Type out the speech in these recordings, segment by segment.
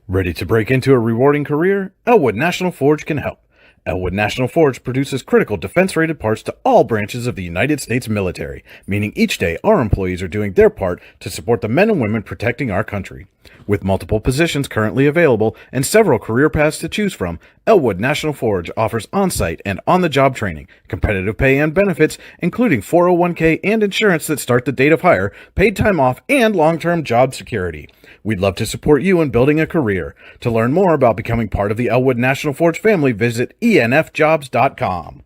Ready to break into a rewarding career? Elwood National Forge can help. Elwood National Forge produces critical defense-rated parts to all branches of the United States military, meaning each day our employees are doing their part to support the men and women protecting our country. With multiple positions currently available and several career paths to choose from, Elwood National Forge offers on-site and on-the-job training, competitive pay and benefits, including 401k and insurance that start the date of hire, paid time off, and long-term job security. We'd love to support you in building a career. To learn more about becoming part of the Elwood National Forge family, visit enfjobs.com.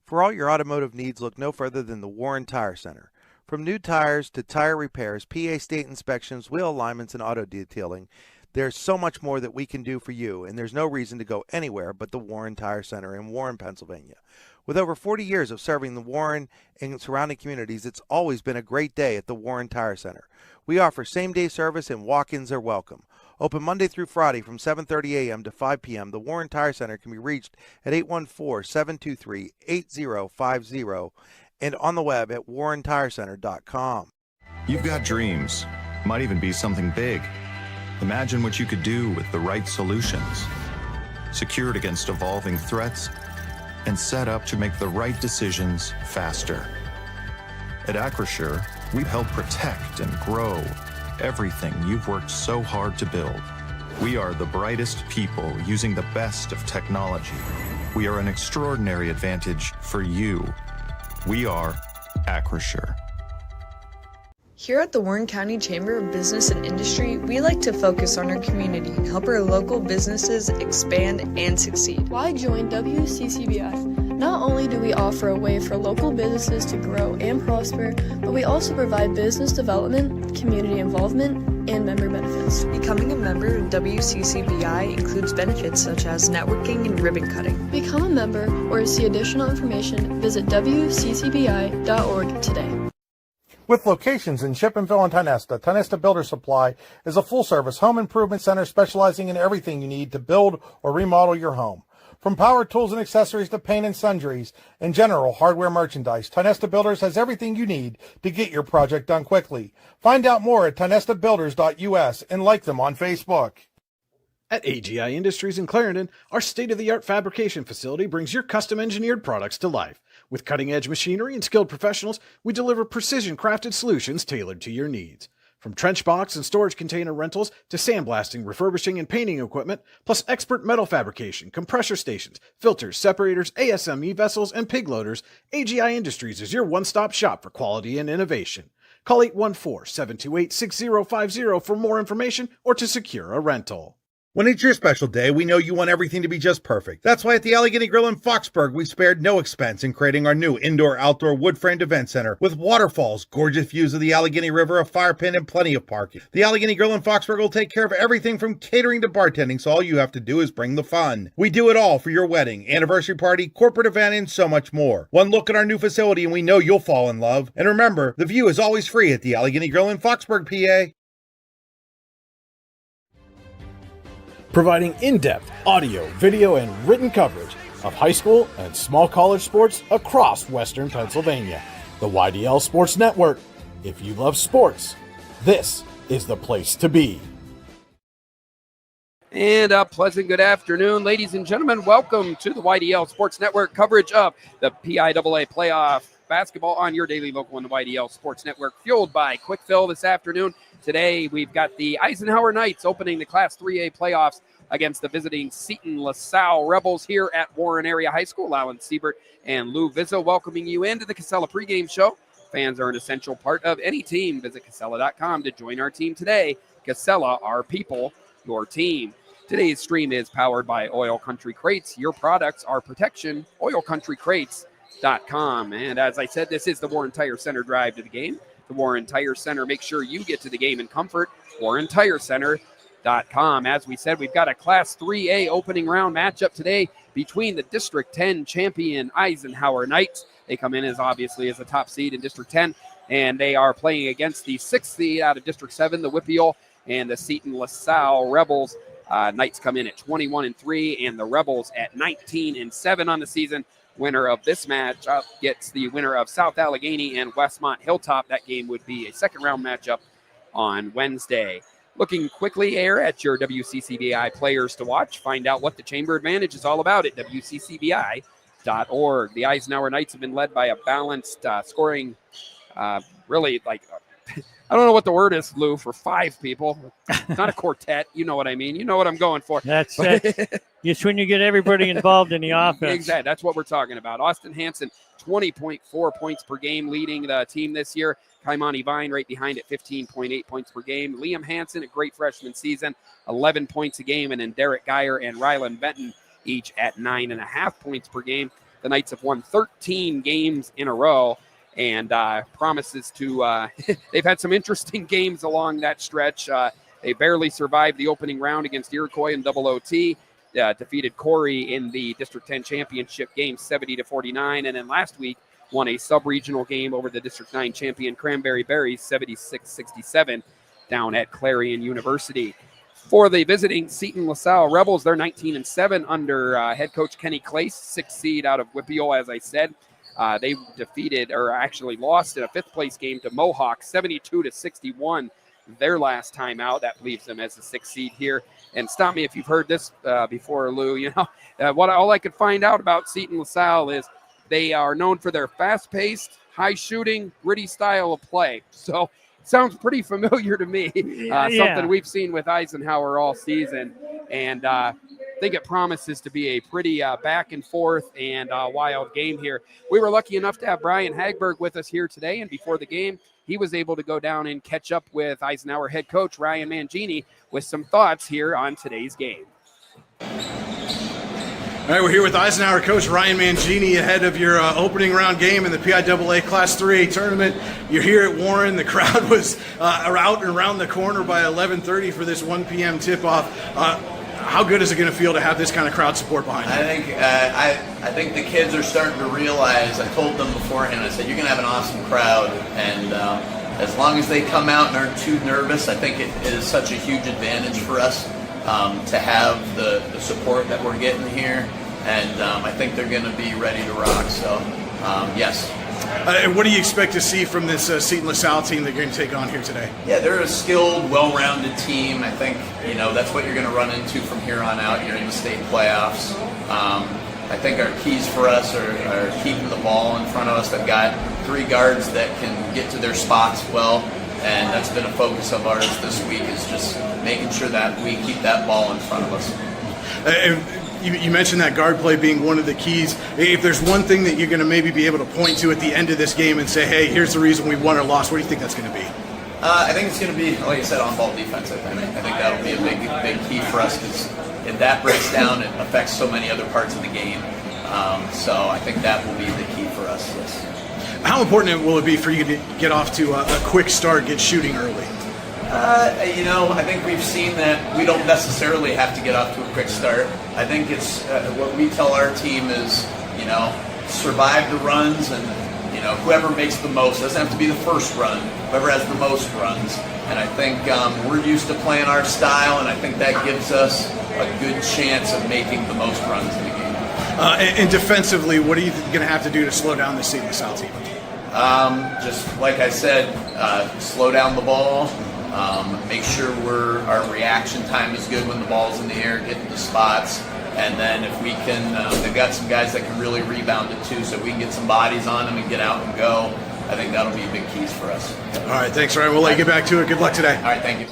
For all your automotive needs, look no further than the Warren Tire Center. From new tires to tire repairs, PA state inspections, wheel alignments, and auto detailing, there's so much more that we can do for you, and there's no reason to go anywhere but the Warren Tire Center in Warren, Pennsylvania. With over 40 years of serving the Warren and surrounding communities, it's always been a great day at the Warren Tire Center. We offer same-day service and walk-ins are welcome. Open Monday through Friday from 7:30 a.m. to 5 p.m., the Warren Tire Center can be reached at 814-723-8050 and on the web at warrentirecenter.com. You've got dreams, might even be something big. Imagine what you could do with the right solutions, secured against evolving threats, and set up to make the right decisions faster. At Acrisure, we help protect and grow everything you've worked so hard to build. We are the brightest people using the best of technology. We are an extraordinary advantage for you. We are Acrisure. Here at the Warren County Chamber of Business and Industry, we like to focus on our community and help our local businesses expand and succeed. Why join WCCBI? Not only do we offer a way for local businesses to grow and prosper, but we also provide business development, community involvement, and member benefits. Becoming a member of WCCBI includes benefits such as networking and ribbon cutting. Become a member or to see additional information, visit WCCBI.org today. With locations in Shippenville and Tionesta, Tionesta Builder Supply is a full-service home improvement center specializing in everything you need to build or remodel your home. From power tools and accessories to paint and sundries and general hardware merchandise, Tionesta Builders has everything you need to get your project done quickly. Find out more at tionestabuilders.us and like them on Facebook. At AGI Industries in Clarendon, our state-of-the-art fabrication facility brings your custom-engineered products to life. With cutting-edge machinery and skilled professionals, we deliver precision-crafted solutions tailored to your needs. From trench box and storage container rentals to sandblasting, refurbishing, and painting equipment, plus expert metal fabrication, compressor stations, filters, separators, ASME vessels, and pig loaders, AGI Industries is your one-stop shop for quality and innovation. Call 814-728-6050 for more information or to secure a rental. When it's your special day, we know you want everything to be just perfect. That's why at the Allegheny Grill in Foxburg, we spared no expense in creating our new indoor-outdoor wood-framed event center with waterfalls, gorgeous views of the Allegheny River, a fire pit, and plenty of parking. The Allegheny Grill in Foxburg will take care of everything from catering to bartending, so all you have to do is bring the fun. We do it all for your wedding, anniversary party, corporate event, and so much more. One look at our new facility and we know you'll fall in love. And remember, the view is always free at the Allegheny Grill in Foxburg, PA. Providing in-depth audio, video, and written coverage of high school and small college sports across Western Pennsylvania. The YDL Sports Network. If you love sports, this is the place to be. And a pleasant good afternoon, ladies and gentlemen. Welcome to the YDL Sports Network coverage of the PIAA playoff basketball on your daily local in the YDL Sports Network, fueled by Kwik this afternoon. Today, we've got the Eisenhower Knights opening the Class 3A playoffs against the visiting Seton LaSalle Rebels here at Warren Area High School. Alan Siebert and Lou Vizzo welcoming you into the Casella pregame show. Fans are an essential part of any team. Visit Casella.com to join our team today. Casella, our people, your team. Today's stream is powered by Oil Country Crates. Your products, our protection. OilCountryCrates.com. And as I said, this is the Warren Tire Center drive to the game. The Warren Tire Center, make sure you get to the game in comfort. Warren Tire Center, sportsnetwork.com. As we said, we've got a Class 3A opening round matchup today between the District 10 champion Eisenhower Knights. They come in as obviously as a top seed in District 10, and they are playing against the 6th seed out of District 7, the Whippeal, and the Seton LaSalle Rebels. Knights come in at 21-3, and the Rebels at 19-7 on the season. Winner of this matchup gets the winner of South Allegheny and Westmont Hilltop. That game would be a second-round matchup on Wednesday. Looking quickly here at your WCCBI players to watch. Find out what the Chamber Advantage is all about at WCCBI.org. The Eisenhower Knights have been led by a balanced scoring, really like I don't know what the word is, Lou, for 5 people. It's not a quartet. You know what I mean. You know what I'm going for. That's it's when you get everybody involved in the offense. Exactly. That's what we're talking about. Austin Hansen, 20.4 points per game, leading the team this year. Kaimani Vine right behind at 15.8 points per game. Liam Hansen, a great freshman season, 11 points a game. And then Derek Geyer and Rylan Benton each at 9.5 points per game. The Knights have won 13 games in a row. And promises to they've had some interesting games along that stretch. They barely survived the opening round against Iroquois in double OT, defeated Corey in the District 10 championship game 70-49, and then last week won a sub-regional game over the District 9 champion Cranberry Berries 76-67 down at Clarion University. For the visiting Seton LaSalle Rebels, they're 19-7 under head coach Kenny Clace, 6th seed out of Whippeal, as I said. They defeated, or actually lost in a 5th place game to Mohawk, 72-61, their last time out. That leaves them as the 6th seed here. And stop me if you've heard this before, Lou. You know, all I could find out about Seton LaSalle is they are known for their fast-paced, high-shooting, gritty style of play. So sounds pretty familiar to me. Something we've seen with Eisenhower all season. And I think it promises to be a pretty back and forth and wild game here. We were lucky enough to have Brian Hagberg with us here today, and before the game, he was able to go down and catch up with Eisenhower head coach Ryan Mangini with some thoughts here on today's game. All right, we're here with Eisenhower coach Ryan Mangini ahead of your opening round game in the PIAA Class 3A tournament. You're here at Warren. The crowd was out and around the corner by 11:30 for this 1 p.m. tip-off. How good is it going to feel to have this kind of crowd support behind you? I think the kids are starting to realize. I told them beforehand. I said you're going to have an awesome crowd, and as long as they come out and aren't too nervous, I think it is such a huge advantage for us to have the support that we're getting here, and I think they're going to be ready to rock. So yes. And what do you expect to see from this Seton LaSalle team that you're going to take on here today? Yeah, they're a skilled, well-rounded team. I think, that's what you're going to run into from here on out. You're in the state playoffs. I think our keys for us are keeping the ball in front of us. They've got 3 guards that can get to their spots well, and that's been a focus of ours this week, is just making sure that we keep that ball in front of us. You mentioned that guard play being one of the keys. If there's one thing that you're going to maybe be able to point to at the end of this game and say, hey, here's the reason we won or lost, what do you think that's going to be? I think it's going to be, like I said, on-ball defense. I think that'll be a big key for us, because if that breaks down, it affects so many other parts of the game. So I think that will be the key for us. Yes. How important will it be for you to get off to a quick start, get shooting early? I think we've seen that we don't necessarily have to get off to a quick start. I think it's what we tell our team is, survive the runs, and whoever makes the most. It doesn't have to be the first run. Whoever has the most runs. And I think we're used to playing our style, and I think that gives us a good chance of making the most runs in the game. And defensively, what are you going to have to do to slow down the Seton LaSalle team? Just like I said, slow down the ball. Make sure our reaction time is good when the ball's in the air, getting the spots, and then if we can, they've got some guys that can really rebound it too, so we can get some bodies on them and get out and go. I think that'll be big keys for us. All right, thanks, Ryan. We'll let you get back to it. Good luck today. All right, thank you.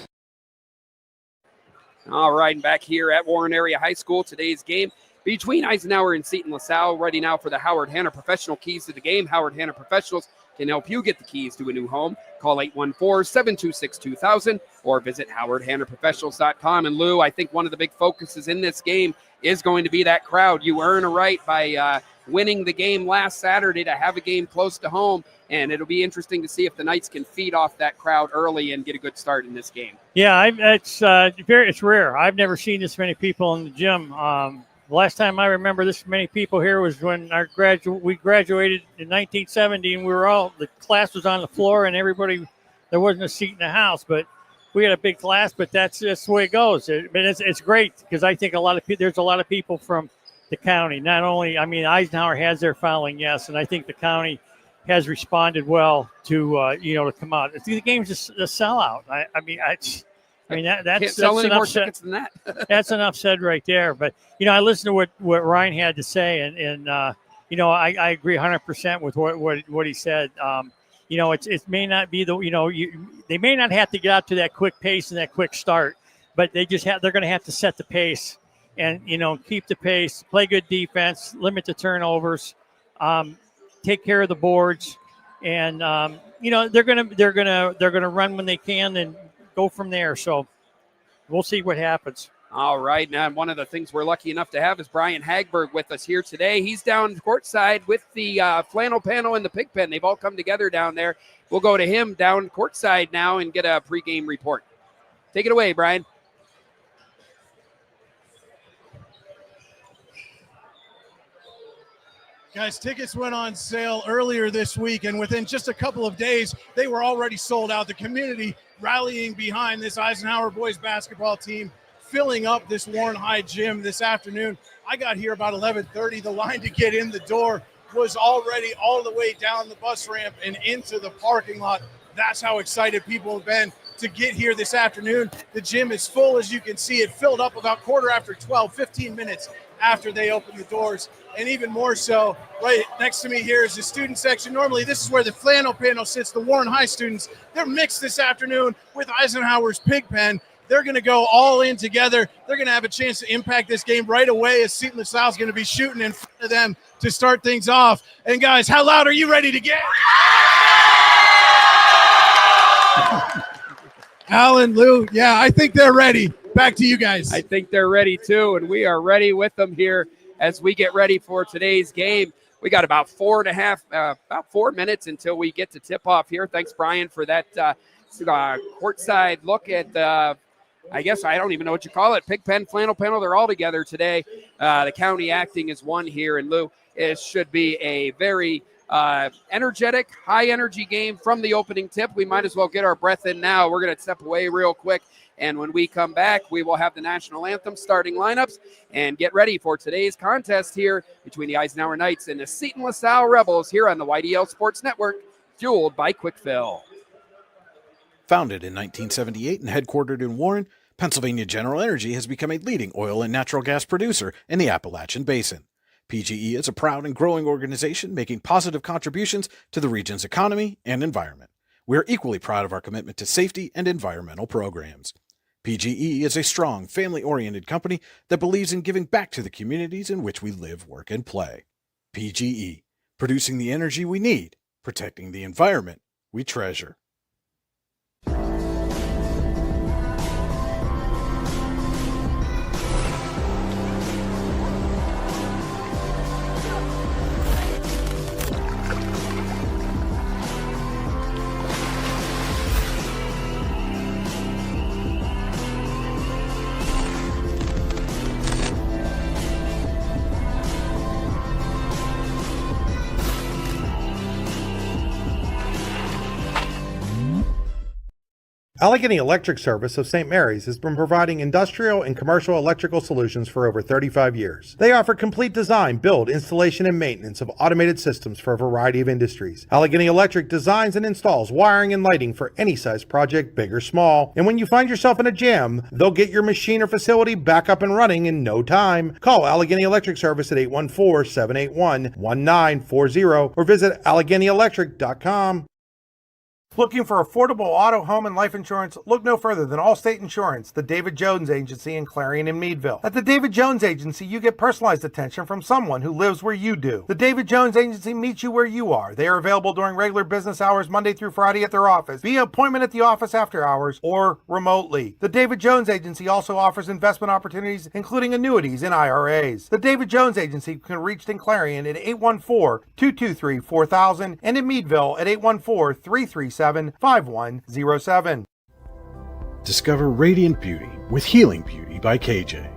All right, and back here at Warren Area High School, today's game between Eisenhower and Seton LaSalle. Ready now for the Howard Hanna Professional keys to the game. Howard Hanna Professionals can help you get the keys to a new home. Call 814-726-2000 or visit howardhannaprofessionals.com. And Lou, I think one of the big focuses in this game is going to be that crowd. You earn a right by winning the game last Saturday to have a game close to home. And it'll be interesting to see if the Knights can feed off that crowd early and get a good start in this game. Yeah, it's rare. I've never seen this many people in the gym. The last time I remember this many people here was when we graduated in 1970, and the class was on the floor, and there wasn't a seat in the house, but we had a big class. But that's just the way it goes. It's great because I think there's a lot of people from the county. Not only, Eisenhower has their following, yes, and I think the county has responded well to to come out. The game's just a sellout. That's Can't sell any enough more tickets than that. That's enough said right there. But I listened to what Ryan had to say, and I agree 100% with what he said. It may not be they may not have to get out to that quick pace and that quick start, but they're going to have to set the pace and keep the pace, play good defense, limit the turnovers, take care of the boards, and they're gonna run when they can and go from there. So we'll see what happens. All right. Now, one of the things we're lucky enough to have is Brian Hagberg with us here today. He's down courtside with the flannel panel and the pig pen. They've all come together down there. We'll go to him down courtside now and get a pregame report. Take it away, Brian. Guys, tickets went on sale earlier this week, and within just a couple of days, they were already sold out. The community rallying behind this Eisenhower boys basketball team, filling up this Warren High gym this afternoon. I got here about 11:30. The line to get in the door was already all the way down the bus ramp and into the parking lot. That's how excited people have been to get here this afternoon. The gym is full, as you can see. It filled up about 12, 15 minutes after they opened the doors. And even more so, right next to me here is the student section. Normally, this is where the flannel panel sits, the Warren High students. They're mixed this afternoon with Eisenhower's pig pen. They're going to go all in together. They're going to have a chance to impact this game right away, as Seton LaSalle is going to be shooting in front of them to start things off. And guys, how loud are you ready to get? Alan, Lou, yeah, I think they're ready. Back to you guys. I think they're ready too, and we are ready with them here as we get ready for today's game. We got about 4 minutes until we get to tip off here. Thanks, Brian, for that courtside look at I guess I don't even know what you call it. Pig pen, flannel panel, they're all together today. The county acting as one here, and Lou, it should be a very energetic, high-energy game from the opening tip. We might as well get our breath in now. We're going to step away real quick, and when we come back, we will have the national anthem starting lineups and get ready for today's contest here between the Eisenhower Knights and the Seton LaSalle Rebels here on the YDL Sports Network, fueled by Kwik. Founded in 1978 and headquartered in Warren, Pennsylvania General Energy has become a leading oil and natural gas producer in the Appalachian Basin. PGE is a proud and growing organization making positive contributions to the region's economy and environment. We are equally proud of our commitment to safety and environmental programs. PGE is a strong, family-oriented company that believes in giving back to the communities in which we live, work, and play. PGE, producing the energy we need, protecting the environment we treasure. Allegheny Electric Service of St. Mary's has been providing industrial and commercial electrical solutions for over 35 years. They offer complete design, build, installation, and maintenance of automated systems for a variety of industries. Allegheny Electric designs and installs wiring and lighting for any size project, big or small. And when you find yourself in a jam, they'll get your machine or facility back up and running in no time. Call Allegheny Electric Service at 814-781-1940 or visit AlleghenyElectric.com. Looking for affordable auto, home, and life insurance? Look no further than Allstate Insurance, the David Jones Agency in Clarion and Meadville. At the David Jones Agency, you get personalized attention from someone who lives where you do. The David Jones Agency meets you where you are. They are available during regular business hours Monday through Friday at their office, via appointment at the office after hours, or remotely. The David Jones Agency also offers investment opportunities, including annuities and IRAs. The David Jones Agency can be reached in Clarion at 814-223-4000 and in Meadville at 814-337-5107. Discover radiant beauty with Healing Beauty by KJ.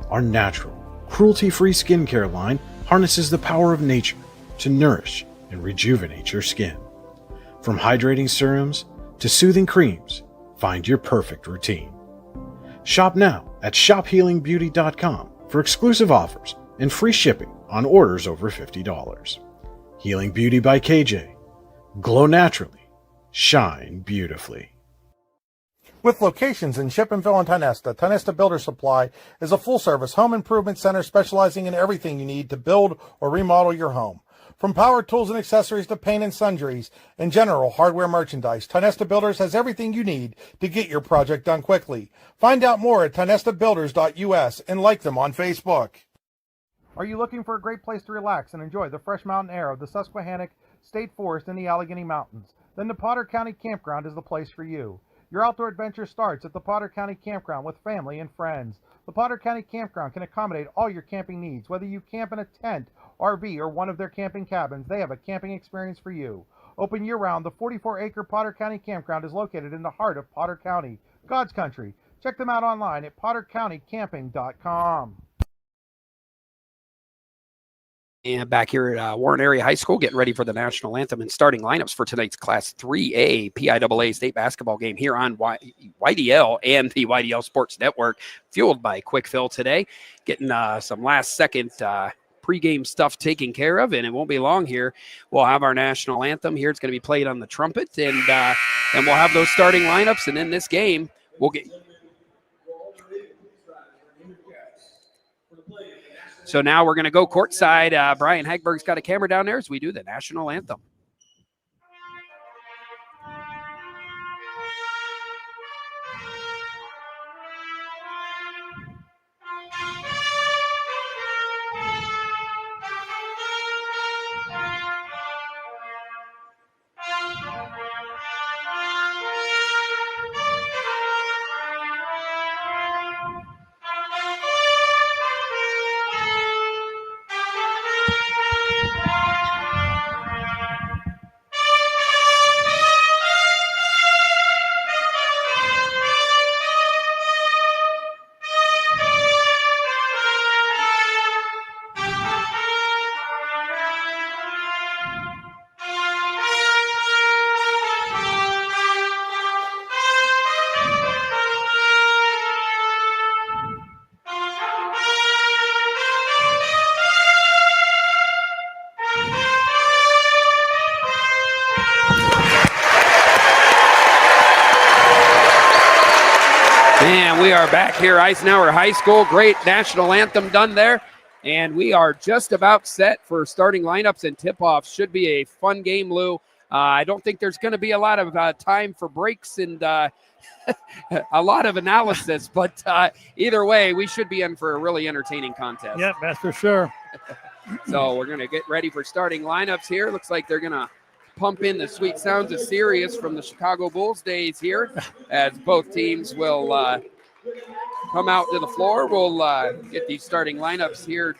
Our natural, cruelty-free skincare line harnesses the power of nature to nourish and rejuvenate your skin. From hydrating serums to soothing creams, find your perfect routine. Shop now at shophealingbeauty.com for exclusive offers and free shipping on orders over $50. Healing Beauty by KJ. Glow naturally. Shine beautifully. With locations in Shippenville and Tionesta, Tionesta Builder Supply is a full-service home improvement center specializing in everything you need to build or remodel your home. From power tools and accessories to paint and sundries and general hardware merchandise, Tionesta Builders has everything you need to get your project done quickly. Find out more at tionestabuilders.us and like them on Facebook. Are you looking for a great place to relax and enjoy the fresh mountain air of the Susquehannock State Forest in the Allegheny Mountains? Then the Potter County Campground is the place for you. Your outdoor adventure starts at the Potter County Campground with family and friends. The Potter County Campground can accommodate all your camping needs. Whether you camp in a tent, RV, or one of their camping cabins, they have a camping experience for you. Open year-round, the 44-acre Potter County Campground is located in the heart of Potter County, God's country. Check them out online at pottercountycamping.com. And back here at Warren Area High School, getting ready for the national anthem and starting lineups for tonight's Class 3A PIAA state basketball game here on YDL and the YDL Sports Network, fueled by Kwik Fill today. Getting some last-second pregame stuff taken care of, and it won't be long here. We'll have our national anthem here. It's going to be played on the trumpet, and we'll have those starting lineups. And in this game, we'll get. So now we're going to go courtside. Brian Hagberg's got a camera down there as we do the national anthem. And we are back here, Eisenhower High School. Great national anthem done there. And we are just about set for starting lineups and tip-offs. Should be a fun game, Lou. I don't think there's going to be a lot of time for breaks and a lot of analysis. But either way, we should be in for a really entertaining contest. Yep, that's for sure. So we're going to get ready for starting lineups here. Looks like they're going to pump in the sweet sounds of Sirius from the Chicago Bulls days here, as both teams will come out to the floor. We'll get these starting lineups here.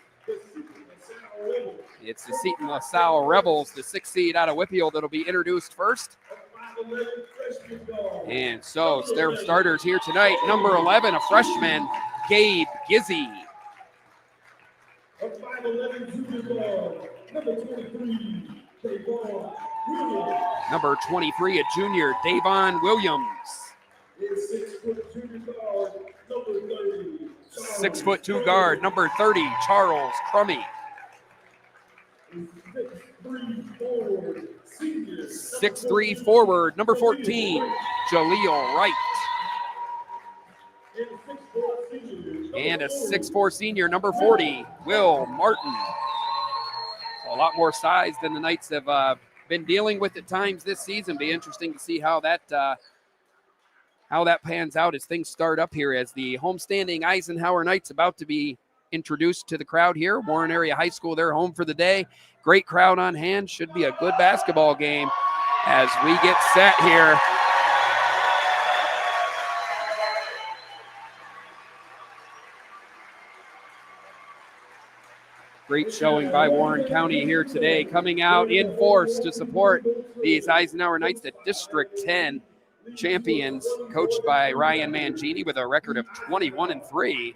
It's the Seton LaSalle Rebels, the 6th seed out of Whitfield, that'll be introduced first. And so it's their starters here tonight. Number 11, a freshman, Gabe Gizzy. Number 23, a junior, Davon Williams. 6'2" guard, number 30, Charles Crummy. 6'3" forward, number 14, Jaleel Wright. And a 6'4" senior, number 40, Will Martin. So a lot more size than the Knights have been dealing with at times this season. Be interesting to see how that pans out as things start up here, as the homestanding Eisenhower Knights about to be introduced to the crowd here. Warren Area High School, they're home for the day. Great crowd on hand. Should be a good basketball game as we get set here. Great showing by Warren County here today, coming out in force to support these Eisenhower Knights, the District 10 champions, coached by Ryan Mangini with a record of 21-3.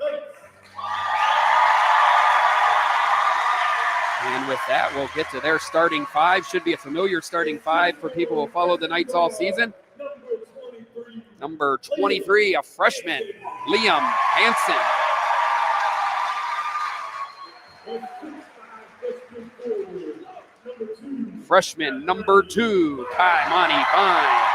And with that, we'll get to their starting five. Should be a familiar starting five for people who followed the Knights all season. Number 23, a freshman, Liam Hansen. Freshman number 2, Kaimani Vine.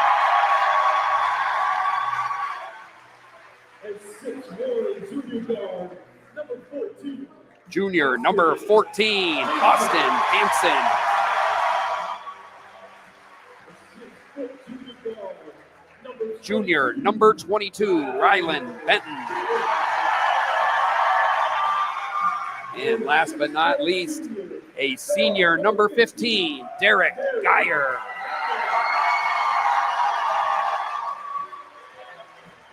Junior number 14, Austin Hansen. Junior number 22, Rylan Benton. And last but not least, a senior number 15, Derek Geyer.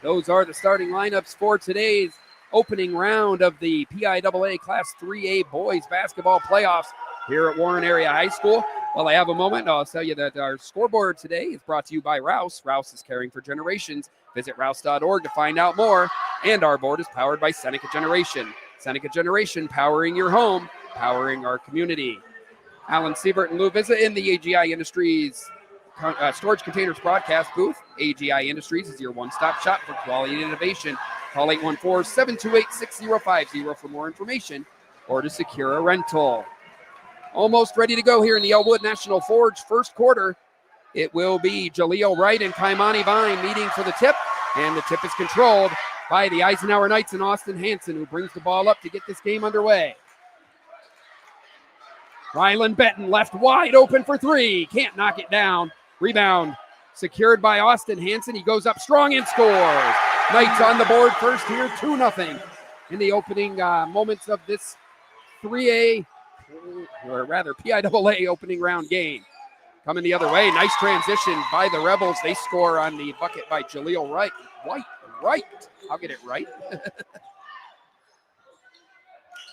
Those are the starting lineups for today's opening round of the PIAA Class 3A Boys Basketball Playoffs here at Warren Area High School. While I have a moment, I'll tell you that our scoreboard today is brought to you by Rouse. Rouse is caring for generations. Visit rouse.org to find out more. And our board is powered by Seneca Generation. Seneca Generation, powering your home, powering our community. Alan Siebert and Lou Vizza in the AGI Industries Storage Containers broadcast booth. AGI Industries is your one-stop shop for quality and innovation. Call 814-728-6050 for more information or to secure a rental. Almost ready to go here in the Elwood National Forge first quarter. It will be Jaleel Wright and Kaimani Vine meeting for the tip, and the tip is controlled by the Eisenhower Knights and Austin Hansen, who brings the ball up to get this game underway. Rylan Benton left wide open for three. Can't knock it down. Rebound secured by Austin Hansen. He goes up strong and scores. Knights on the board first here, 2-0 in the opening moments of this 3A, or rather PIAA opening round game. Coming the other way, nice transition by the Rebels. They score on the bucket by Jaleel Wright. Right. I'll get it right.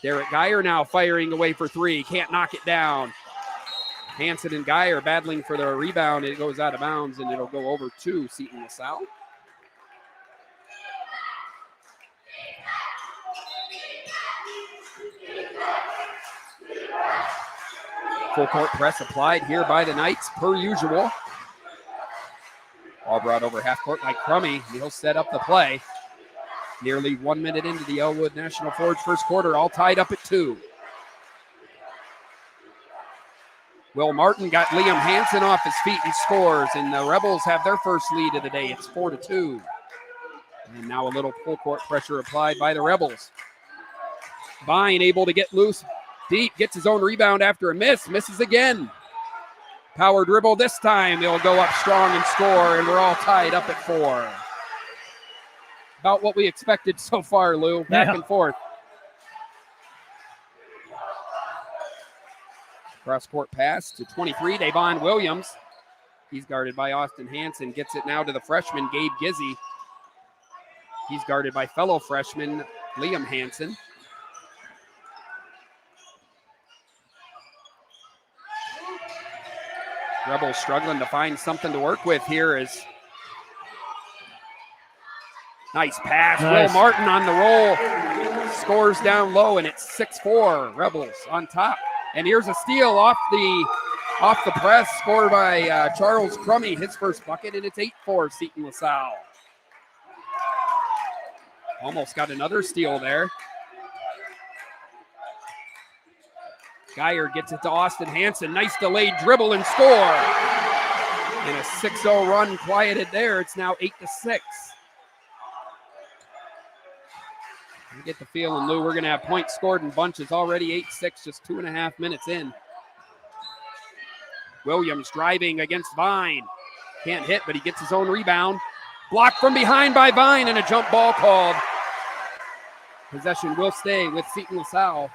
Derek Geyer now firing away for three. Can't knock it down. Hansen and Geyer battling for the rebound. It goes out of bounds, and it'll go over to Seton LaSalle. Full court press applied here by the Knights, per usual. All brought over half court by Crummy. He'll set up the play. Nearly 1 minute into the Elwood National Forge first quarter, all tied up at 2. Will Martin got Liam Hansen off his feet and scores, and the Rebels have their first lead of the day. It's 4-2. And now a little full court pressure applied by the Rebels. Vine able to get loose deep, gets his own rebound after a miss, misses again. Power dribble this time. He'll go up strong and score, and we're all tied up at 4. About what we expected so far, Lou. Back and forth. Cross-court pass to 23, Davon Williams. He's guarded by Austin Hansen. Gets it now to the freshman, Gabe Gizzy. He's guarded by fellow freshman, Liam Hansen. Rebels struggling to find something to work with here as nice pass. Nice. Will Martin on the roll. Scores down low, and it's 6-4. Rebels on top. And here's a steal off the press, scored by Charles Crummy, his first bucket, and it's 8-4 Seton LaSalle. Almost got another steal there. Geyer gets it to Austin Hansen. Nice delayed dribble and score. And a 6-0 run quieted there. It's now 8-6. You get the feeling, Lou, we're going to have points scored in bunches already. 8-6, just 2.5 minutes in. Williams driving against Vine. Can't hit, but he gets his own rebound. Blocked from behind by Vine, and a jump ball called. Possession will stay with Seton LaSalle.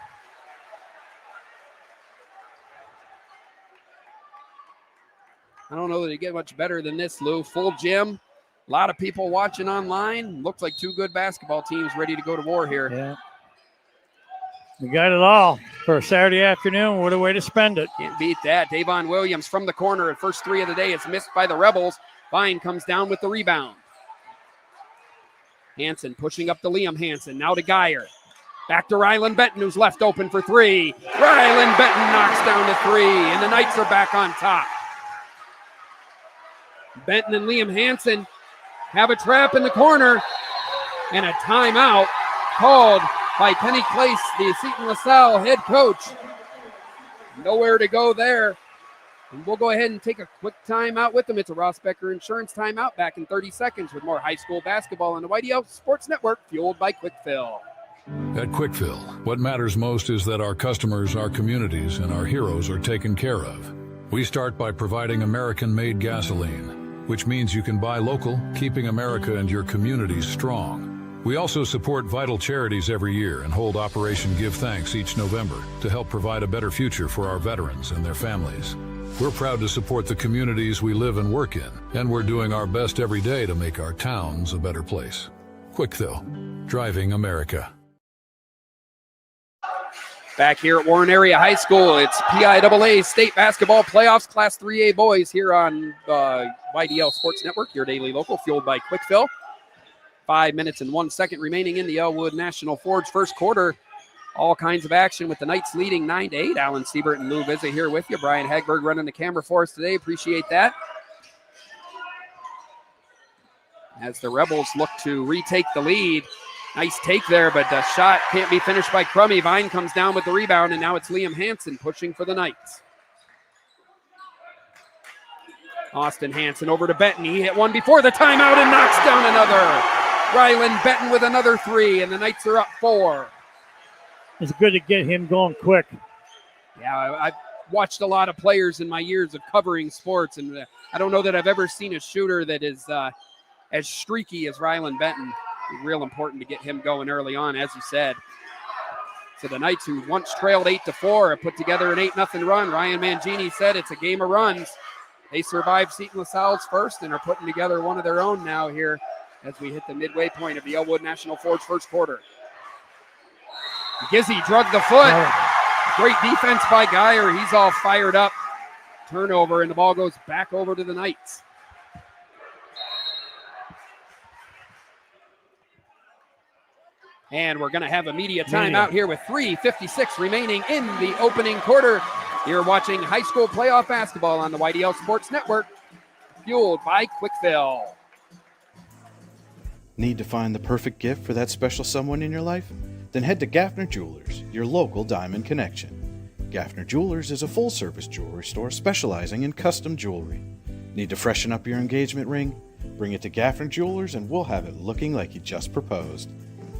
I don't know that it get much better than this, Lou. Full gym. A lot of people watching online. Looks like two good basketball teams ready to go to war here. Yeah. We got it all for a Saturday afternoon. What a way to spend it. Can't beat that. Davon Williams from the corner at first three of the day. It's missed by the Rebels. Vine comes down with the rebound. Hansen pushing up to Liam Hansen. Now to Geyer. Back to Rylan Benton, who's left open for three. Rylan Benton knocks down to three, and the Knights are back on top. Benton and Liam Hansen have a trap in the corner, and a timeout called by Penny Clace, the Seton LaSalle head coach. Nowhere to go there. And we'll go ahead and take a quick timeout with them. It's a Ross Becker Insurance timeout. Back in 30 seconds with more high school basketball on the YDL Sports Network, fueled by Kwik Fill. At Kwik Fill, what matters most is that our customers, our communities, and our heroes are taken care of. We start by providing American-made gasoline, which means you can buy local, keeping America and your communities strong. We also support vital charities every year and hold Operation Give Thanks each November to help provide a better future for our veterans and their families. We're proud to support the communities we live and work in, and we're doing our best every day to make our towns a better place. Kwik Fill, driving America. Back here at Warren Area High School, it's PIAA State Basketball Playoffs, Class 3A boys here on YDL Sports Network, your daily local, fueled by Kwik Fill. 5 minutes and 1 second remaining in the Elwood National Forge first quarter. All kinds of action with the Knights leading 9-8. Alan Siebert and Lou Vizza here with you. Brian Hagberg running the camera for us today. Appreciate that. As the Rebels look to retake the lead. Nice take there, but the shot can't be finished by Crummy. Vine comes down with the rebound, and now it's Liam Hansen pushing for the Knights. Austin Hansen over to Benton. He hit one before the timeout and knocks down another. Rylan Benton with another three, and the Knights are up 4. It's good to get him going quick. Yeah, I've watched a lot of players in my years of covering sports, and I don't know that I've ever seen a shooter that is as streaky as Rylan Benton. It's real important to get him going early on, as you said. So the Knights, who once trailed 8-4, have put together an 8-0 run. Ryan Mangini said it's a game of runs. They survived Seton LaSalle's first and are putting together one of their own now here as we hit the midway point of the Elwood National Forge first quarter. Gizzy drug the foot. Great defense by Geyer. He's all fired up. Turnover, and the ball goes back over to the Knights. And we're going to have a media timeout here with 3:56 remaining in the opening quarter. You're watching high school playoff basketball on the YDL Sports Network, fueled by Kwik Fill. Need to find the perfect gift for that special someone in your life? Then head to Gaffner Jewelers, your local diamond connection. Gaffner Jewelers is a full-service jewelry store specializing in custom jewelry. Need to freshen up your engagement ring? Bring it to Gaffner Jewelers and we'll have it looking like you just proposed.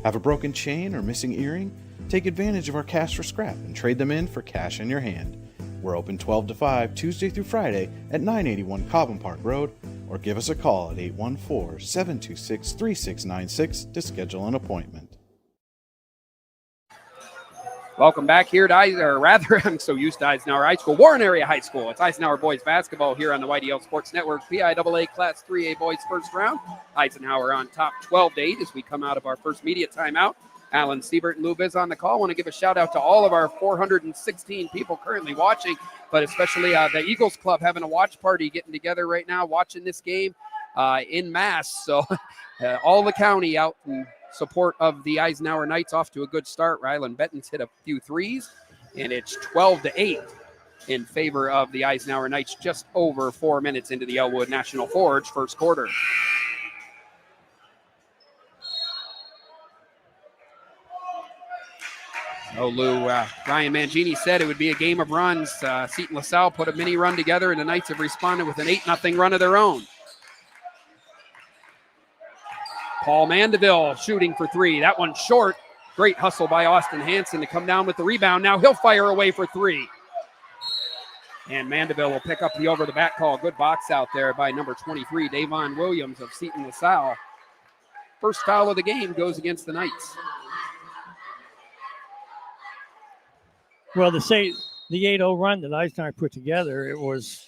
Have a broken chain or missing earring? Take advantage of our cash for scrap and trade them in for cash in your hand. We're open 12 to 5 Tuesday through Friday at 981 Cobham Park Road, or give us a call at 814-726-3696 to schedule an appointment. Welcome back here to I'm so used to Eisenhower High School, Warren Area High School. It's Eisenhower boys basketball here on the YDL Sports Network. PIAA Class 3A boys first round. Eisenhower on top 12-8 as we come out of our first media timeout. Alan Siebert and Lou Viz on the call. I want to give a shout out to all of our 416 people currently watching, but especially the Eagles Club having a watch party, getting together right now, watching this game in mass. So all the county out in support of the Eisenhower Knights, off to a good start. Rylan Benton's hit a few threes, and it's 12-8 in favor of the Eisenhower Knights just over 4 minutes into the Elwood National Forge first quarter. Oh, Lou, Ryan Mangini said it would be a game of runs. Seton LaSalle put a mini run together, and the Knights have responded with an 8-0 run of their own. Paul Mandeville shooting for three. That one's short. Great hustle by Austin Hansen to come down with the rebound. Now he'll fire away for three. And Mandeville will pick up the over-the-back call. Good box out there by number 23, Davon Williams of Seton LaSalle. First foul of the game goes against the Knights. Well, to say the 8-0 run that Eisenhower put together, it was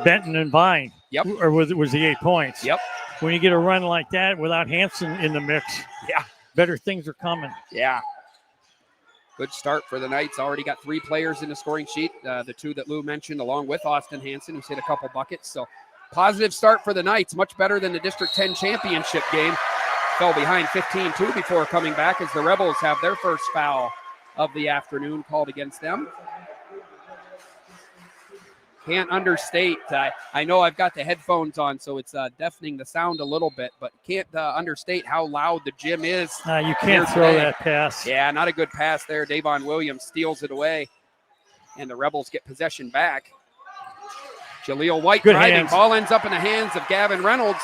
Benton and Vine. Yep. Or was the 8 points. Yep. When you get a run like that without Hansen in the mix, yeah, better things are coming. Yeah. Good start for the Knights. Already got 3 players in the scoring sheet. The 2 that Lou mentioned, along with Austin Hansen, who's hit a couple buckets. So positive start for the Knights. Much better than the District 10 championship game. Fell behind 15-2 before coming back as the Rebels have their first foul of the afternoon called against them. Can't understate. I know I've got the headphones on, so it's deafening the sound a little bit, but can't understate how loud the gym is. You can't throw that pass. Yeah, not a good pass there. Davon Williams steals it away, and the Rebels get possession back. Jaleel White Good driving. hands. Ball ends up in the hands of Gavin Reynolds.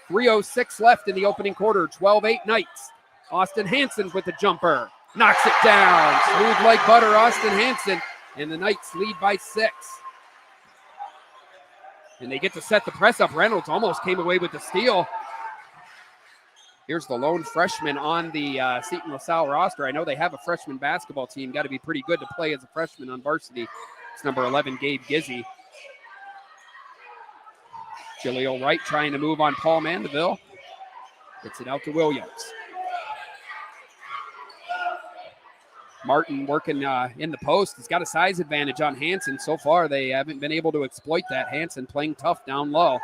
3:06 left in the opening quarter. 12-8 Knights. Austin Hansen with the jumper. Knocks it down. Smooth like butter, Austin Hansen, and the Knights lead by 6. And they get to set the press up. Reynolds almost came away with the steal. Here's the lone freshman on the Seton LaSalle roster. I know they have a freshman basketball team. Got to be pretty good to play as a freshman on varsity. It's number 11, Gabe Gizzy. Jaleel Wright trying to move on Paul Mandeville. Gets it out to Williams. Martin working in the post. He's got a size advantage on Hansen. So far, they haven't been able to exploit that. Hansen playing tough down low.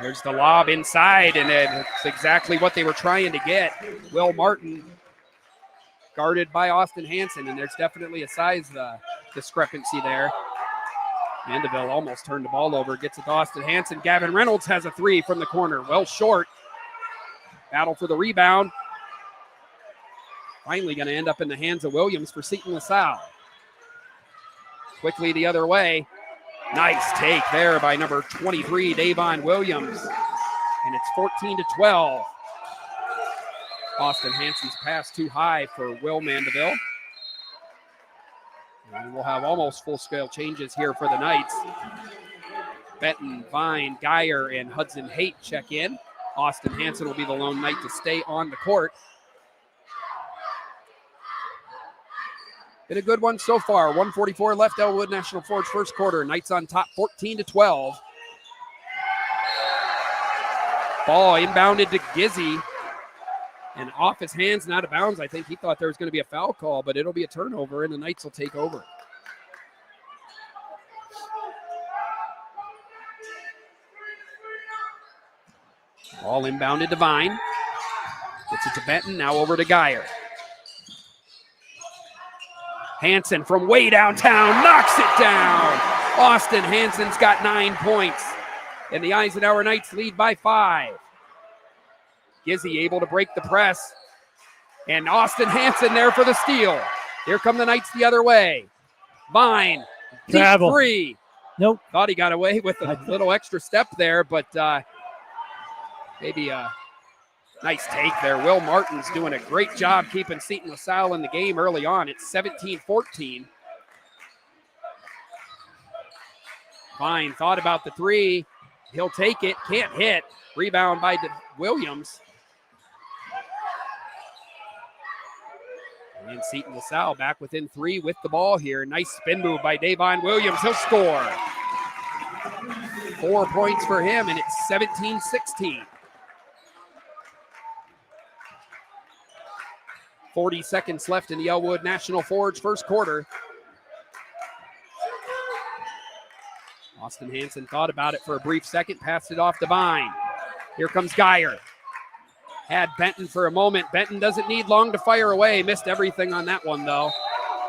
There's the lob inside, and it's exactly what they were trying to get. Will Martin guarded by Austin Hansen, and there's definitely a size discrepancy there. Mandeville almost turned the ball over, gets it to Austin Hansen. Gavin Reynolds has a 3 from the corner, well short. Battle for the rebound. Finally going to end up in the hands of Williams for Seton LaSalle. Quickly the other way. Nice take there by number 23, Davon Williams. And it's 14-12. Austin Hansen's pass too high for Will Mandeville. And we'll have almost full-scale changes here for the Knights. Benton, Vine, Geyer, and Hudson Haight check in. Austin Hansen will be the lone Knight to stay on the court. Been a good one so far. 1:44 left, Elwood National Forge first quarter. Knights on top 14-12. Ball inbounded to Gizzy. And off his hands and out of bounds. I think he thought there was going to be a foul call, but it'll be a turnover, and the Knights will take over. Ball inbounded to Vine. Gets it to Benton, now over to Geyer. Hansen from way downtown knocks it down. Austin Hansen's got 9 points. And the Eisenhower Knights lead by 5. Gizzy able to break the press. And Austin Hansen there for the steal. Here come the Knights the other way. Vine, deep Travel. 3. Nope. Thought he got away with a little extra step there, but maybe a nice take there. Will Martin's doing a great job keeping Seton LaSalle in the game early on. It's 17-14. Vine thought about the 3. He'll take it. Can't hit. Rebound by Williams. And Seton LaSalle back within 3 with the ball here. Nice spin move by Davon Williams. He'll score. 4 points for him, and it's 17-16. 40 seconds left in the Elwood National Forge first quarter. Austin Hansen thought about it for a brief second, passed it off to Vine. Here comes Geyer. Had Benton for a moment. Benton doesn't need long to fire away. Missed everything on that one, though.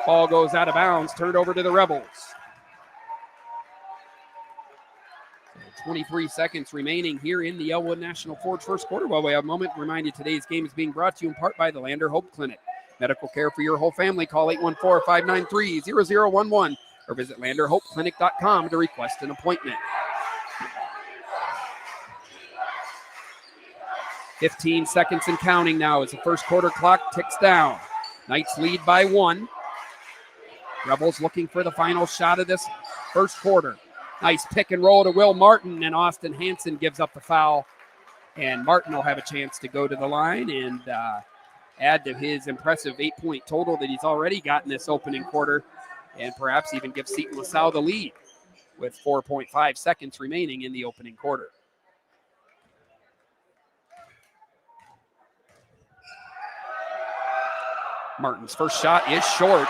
Ball goes out of bounds, turned over to the Rebels. 23 seconds remaining here in the Elwood National Forge first quarter. While we have a moment, remind you today's game is being brought to you in part by the Lander Hope Clinic. Medical care for your whole family. Call 814-593-0011 or visit landerhopeclinic.com to request an appointment. 15 seconds and counting now as the first quarter clock ticks down. Knights lead by 1. Rebels looking for the final shot of this first quarter. Nice pick and roll to Will Martin, and Austin Hansen gives up the foul. And Martin will have a chance to go to the line and add to his impressive 8-point total that he's already got in this opening quarter, and perhaps even give Seton LaSalle the lead with 4.5 seconds remaining in the opening quarter. Martin's first shot is short.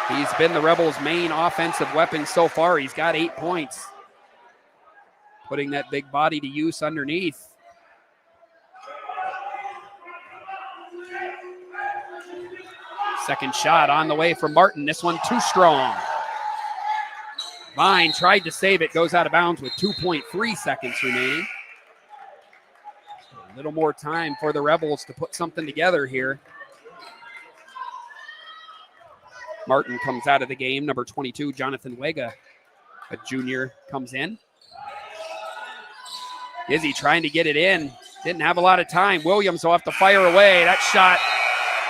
He's been the Rebels' main offensive weapon so far. He's got 8 points, putting that big body to use underneath. Second shot on the way from Martin. This one too strong. Vine tried to save it, goes out of bounds with 2.3 seconds remaining. So a little more time for the Rebels to put something together here. Martin comes out of the game. Number 22, Jonathan Wega, a junior, comes in. Izzy trying to get it in. Didn't have a lot of time. Williams will have to fire away. That shot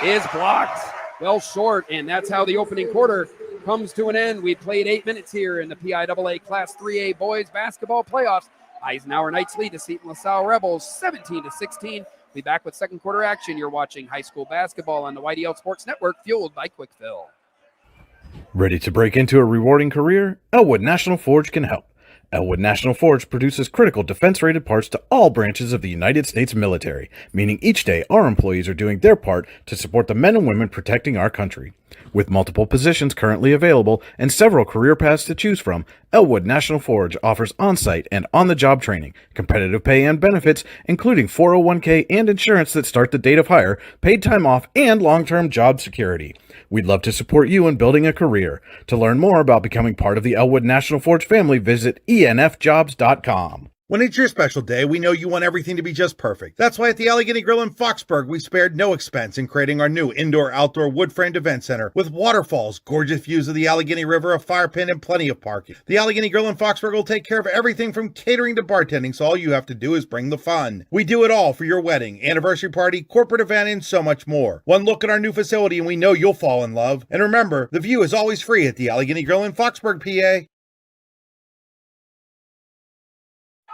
is blocked. Well short, and that's how the opening quarter comes to an end. We played 8 minutes here in the PIAA Class 3A Boys Basketball Playoffs. Eisenhower Knights lead the Seton LaSalle Rebels 17-16. Be back with second quarter action. You're watching high school basketball on the YDL Sports Network, fueled by Kwik. Ready to break into a rewarding career? Elwood National Forge can help. Elwood National Forge produces critical defense-rated parts to all branches of the United States military, meaning each day our employees are doing their part to support the men and women protecting our country. With multiple positions currently available and several career paths to choose from, Elwood National Forge offers on-site and on-the-job training, competitive pay and benefits, including 401k and insurance that start the date of hire, paid time off, and long-term job security. We'd love to support you in building a career. To learn more about becoming part of the Elwood National Forge family, visit enfjobs.com. When it's your special day, we know you want everything to be just perfect. That's why at the Allegheny Grill in Foxburg, we spared no expense in creating our new indoor-outdoor wood-framed event center with waterfalls, gorgeous views of the Allegheny River, a fire pit, and plenty of parking. The Allegheny Grill in Foxburg will take care of everything from catering to bartending, so all you have to do is bring the fun. We do it all for your wedding, anniversary party, corporate event, and so much more. One look at our new facility and we know you'll fall in love. And remember, the view is always free at the Allegheny Grill in Foxburg, PA.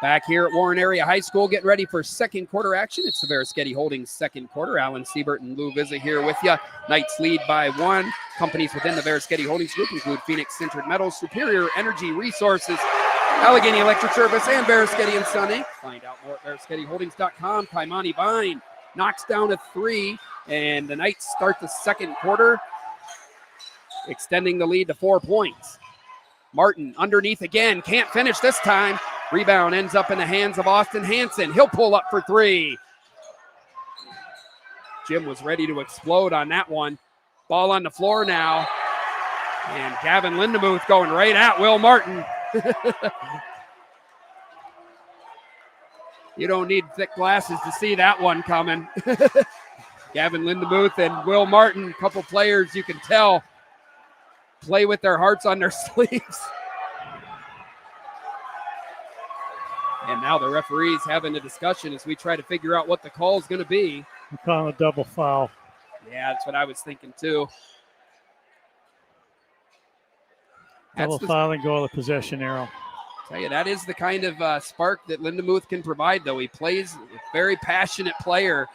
Back here at Warren Area High School, getting ready for second quarter action. It's the Veriskety Holdings second quarter. Alan Siebert and Lou Vizza here with you. Knights lead by 1. Companies within the Veriskety Holdings group include Phoenix Sintered Metals, Superior Energy Resources, Allegheny Electric Service, and Veriskety and Son Inc. Find out more at VeriskettyHoldings.com. Kaimani Vine knocks down a 3, and the Knights start the second quarter, extending the lead to 4 points. Martin underneath again, can't finish this time. Rebound ends up in the hands of Austin Hansen. He'll pull up for 3. Jim was ready to explode on that one. Ball on the floor now. And Gavin Lindemuth going right at Will Martin. You don't need thick glasses to see that one coming. Gavin Lindemuth and Will Martin, a couple players you can tell play with their hearts on their sleeves. And now the referee's having a discussion as we try to figure out what the call is going to be. We're calling a double foul. Yeah, that's what I was thinking too. Double foul and go to the possession arrow. Tell you, that is the kind of spark that Lindemuth can provide, though. He plays a very passionate player.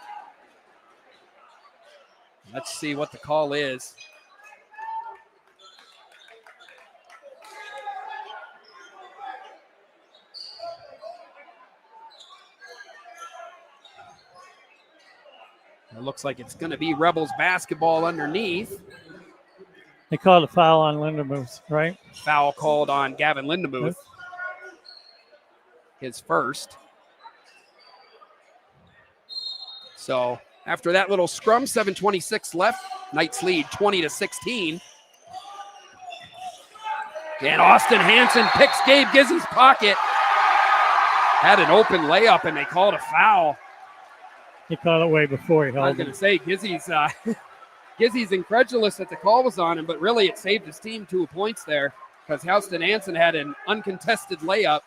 Let's see what the call is. It looks like it's going to be Rebels basketball underneath. They called a foul on Lindemuth, right? Foul called on Gavin Lindemuth. His first. So after that little scrum, 7:26 left. Knights lead 20-16. And Austin Hansen picks Gabe Gizzy's pocket. Had an open layup and they called a foul. He called it way before he held it. I was going to say, Gizzy's incredulous that the call was on him, but really it saved his team 2 points there because Austin Hansen had an uncontested layup.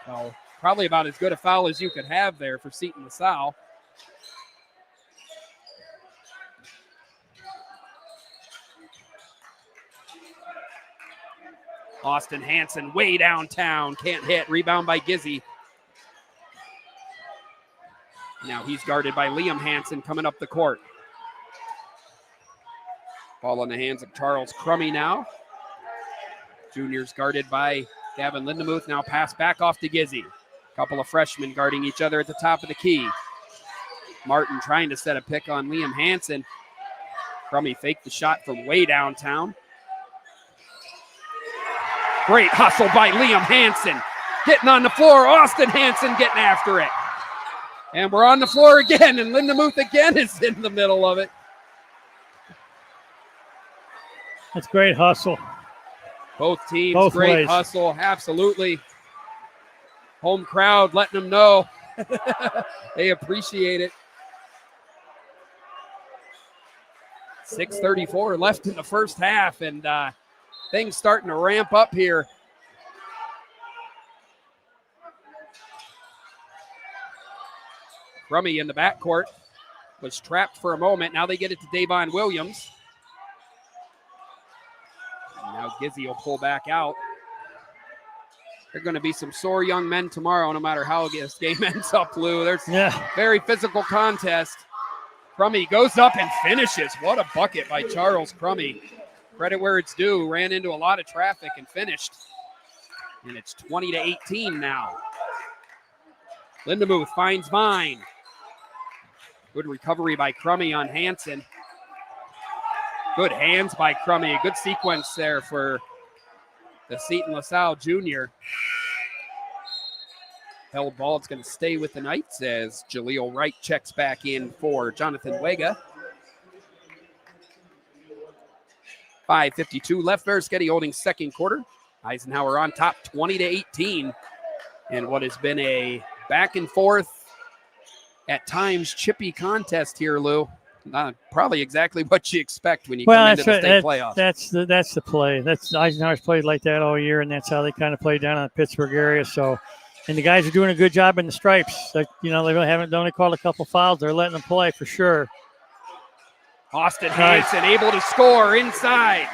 So probably about as good a foul as you could have there for Seton LaSalle. Austin Hansen way downtown, can't hit. Rebound by Gizzy. Now he's guarded by Liam Hansen coming up the court. Ball in the hands of Charles Crummy now. Junior's guarded by Gavin Lindemuth. Now pass back off to Gizzy. Couple of freshmen guarding each other at the top of the key. Martin trying to set a pick on Liam Hansen. Crummy faked the shot from way downtown. Great hustle by Liam Hansen. Getting on the floor. Austin Hansen getting after it. And we're on the floor again, and Lindemuth again is in the middle of it. That's great hustle. Both teams, Both great ways. hustle, absolutely. Home crowd letting them know they appreciate it. 6:34 left in the first half, and things starting to ramp up here. Crummy in the backcourt was trapped for a moment. Now they get it to Davon Williams. And now Gizzy will pull back out. They're going to be some sore young men tomorrow, no matter how this game ends up, Lou. There's very physical contest. Crummy goes up and finishes. What a bucket by Charles Crummy. Credit where it's due. Ran into a lot of traffic and finished. And it's 20-18 now. Lindemuth finds Vine. Good recovery by Crummy on Hansen. Good hands by Crummy. Good sequence there for the Seton LaSalle junior. Held ball. It's going to stay with the Knights as Jaleel Wright checks back in for Jonathan Wega. 5:52 left. Varusketti holding second quarter. Eisenhower on top 20-18. And what has been a back and forth, at times chippy contest here, Lou. Probably exactly what you expect when you come into the state playoffs. That's the play. Eisenhower's played like that all year, and that's how they kind of play down in the Pittsburgh area. So, and the guys are doing a good job in the stripes. They only called a couple fouls. They're letting them play for sure. Austin Hansen able to score inside.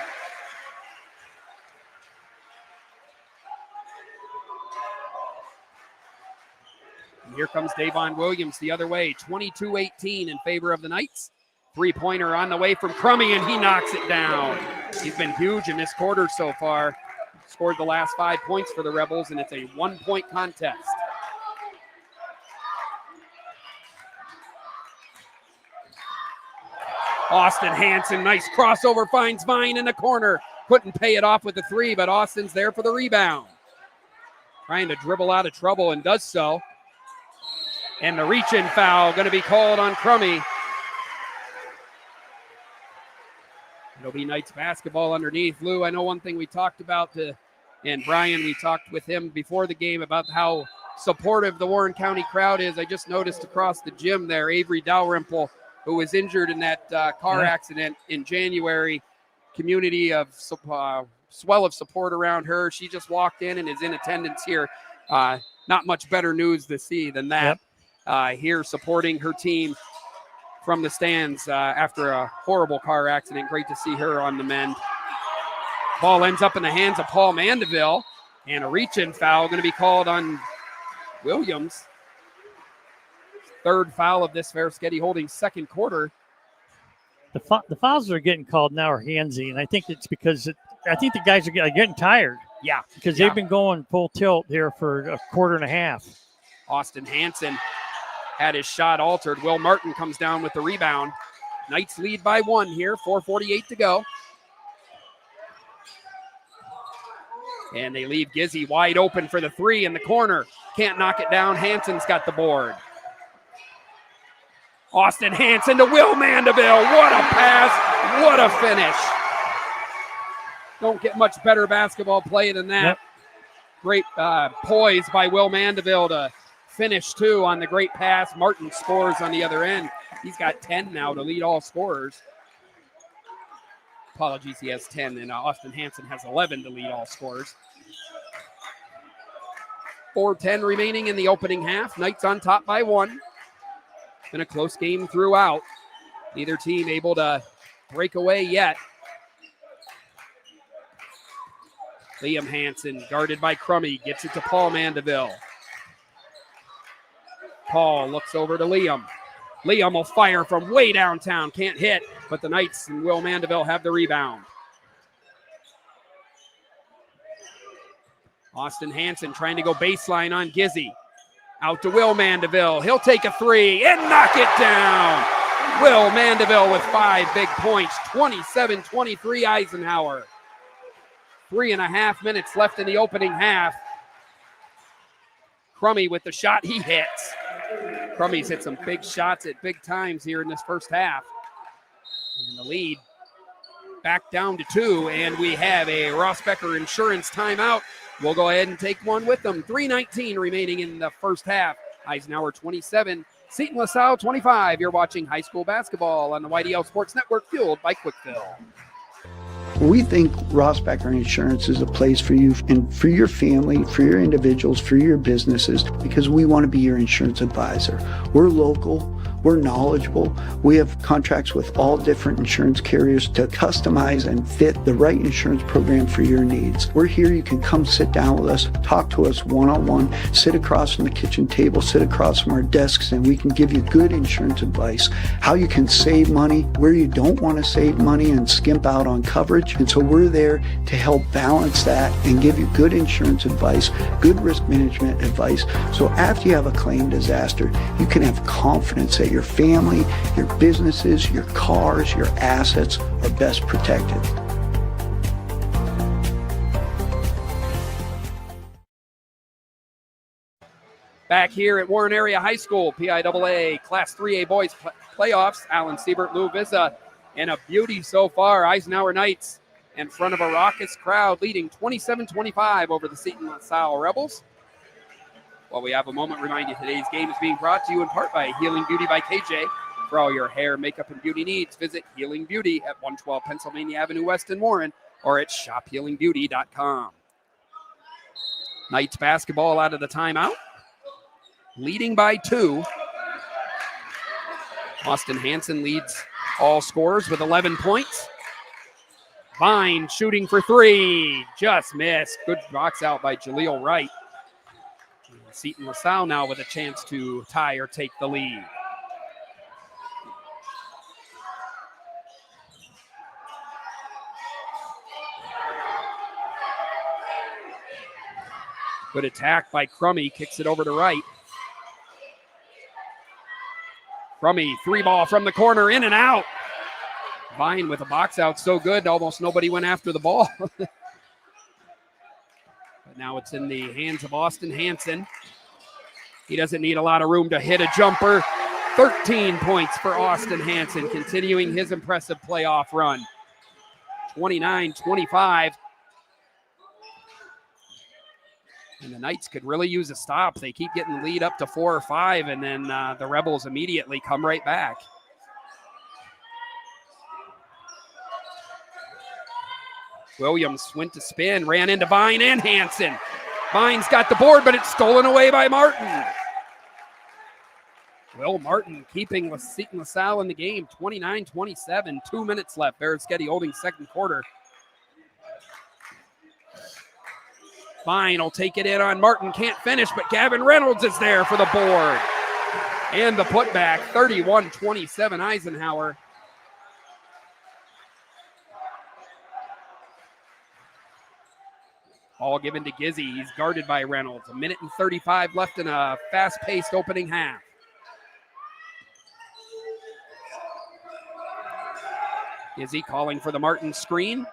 And here comes Davon Williams the other way. 22-18 in favor of the Knights. Three-pointer on the way from Crummy, and he knocks it down. He's been huge in this quarter so far. Scored the last 5 points for the Rebels, and it's a one-point contest. Austin Hansen, nice crossover, finds Vine in the corner. Couldn't pay it off with the three, but Austin's there for the rebound. Trying to dribble out of trouble and does so. And the reach-in foul going to be called on Crummy. It'll be Knights basketball underneath. Lou, I know one thing we talked about, and Brian, we talked with him before the game about how supportive the Warren County crowd is. I just noticed across the gym there, Avery Dalrymple, who was injured in that car accident in January. Community of swell of support around her. She just walked in and is in attendance here. Not much better news to see than that. Here supporting her team from the stands after a horrible car accident. Great to see her on the mend. Ball ends up in the hands of Paul Mandeville, and a reach-in foul going to be called on Williams. Third foul of this Varusketti holding second quarter. The fouls that are getting called now are handsy, and I think it's because I think the guys are getting tired. Yeah. Because they've been going full tilt here for a quarter and a half. Austin Hansen had his shot altered. Will Martin comes down with the rebound. Knights lead by 1 here, 4:48 to go. And they leave Gizzy wide open for the three in the corner. Can't knock it down. Hansen's got the board. Austin Hansen to Will Mandeville. What a pass. What a finish. Don't get much better basketball play than that. Great poise by Will Mandeville to finish, too, on the great pass. Martin scores on the other end. He's got 10 now to lead all scorers. Apologies, he has 10, and Austin Hansen has 11 to lead all scorers. 4:10 remaining in the opening half. Knights on top by 1. Been a close game throughout. Neither team able to break away yet. Liam Hansen, guarded by Crummy, gets it to Paul Mandeville. Paul looks over to Liam. Liam will fire from way downtown, can't hit, but the Knights and Will Mandeville have the rebound. Austin Hansen trying to go baseline on Gizzy. Out to Will Mandeville. He'll take a three and knock it down. Will Mandeville with 5 big points, 27-23 Eisenhower. 3.5 minutes left in the opening half. Crummy with the shot he hits. Crummy's hit some big shots at big times here in this first half. And the lead back down to 2, and we have a Ross Becker Insurance timeout. We'll go ahead and take one with them. 3:19 remaining in the first half. Eisenhower 27, Seton LaSalle 25. You're watching high school basketball on the YDL Sports Network, fueled by Kwikfill. We think Ross Becker Insurance is a place for you and for your family, for your individuals, for your businesses, because we want to be your insurance advisor. We're local. We're knowledgeable. We have contracts with all different insurance carriers to customize and fit the right insurance program for your needs. We're here. You can come sit down with us, talk to us one-on-one, sit across from the kitchen table, sit across from our desks, and we can give you good insurance advice, how you can save money, where you don't want to save money and skimp out on coverage. And so we're there to help balance that and give you good insurance advice, good risk management advice. So after you have a claim disaster, you can have confidence that your family, your businesses, your cars, your assets are best protected. Back here at Warren Area High School, PIAA Class 3A Boys Playoffs. Alan Siebert, Lou Vizza, and a beauty so far. Eisenhower Knights in front of a raucous crowd, leading 27-25 over the Seton LaSalle Rebels. While we have a moment, remind you today's game is being brought to you in part by Healing Beauty by KJ. For all your hair, makeup, and beauty needs, visit Healing Beauty at 112 Pennsylvania Avenue West in Warren or at shophealingbeauty.com. Knights basketball out of the timeout, leading by 2. Austin Hansen leads all scorers with 11 points. Vine shooting for 3, just missed. Good box out by Jaleel Wright. Seton LaSalle now with a chance to tie or take the lead. Good attack by Crummy, kicks it over to Wright. Crummy, 3-ball from the corner, in and out. Vine with a box out so good, almost nobody went after the ball. But now it's in the hands of Austin Hansen. He doesn't need a lot of room to hit a jumper. 13 points for Austin Hansen, continuing his impressive playoff run. 29-25. And the Knights could really use a stop. They keep getting the lead up to 4 or 5, and then the Rebels immediately come right back. Williams went to spin, ran into Vine and Hansen. Vine's got the board, but it's stolen away by Martin. Will Martin keeping Seton LaSalle in the game, 29-27, 2 minutes left. Beresketti holding second quarter. Vine will take it in on Martin, can't finish, but Gavin Reynolds is there for the board. And the putback, 31-27 Eisenhower. Ball given to Gizzy. He's guarded by Reynolds. 1:35 left in a fast-paced opening half. Gizzy calling for the Martin screen.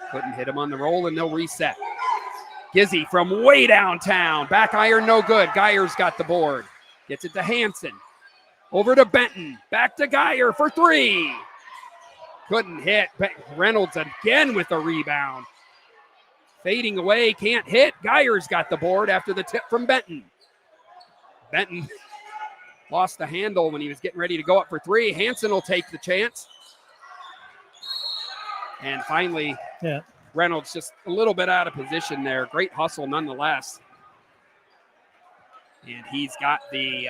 Couldn't hit him on the roll, and they'll reset. Gizzy from way downtown. Back iron, no good. Geyer's got the board. Gets it to Hansen. Over to Benton. Back to Geyer for 3. Couldn't hit. Reynolds again with the rebound. Fading away, can't hit. Geyer's got the board after the tip from Benton. Benton lost the handle when he was getting ready to go up for 3. Hansen will take the chance. And finally, Reynolds just a little bit out of position there. Great hustle nonetheless. And he's got the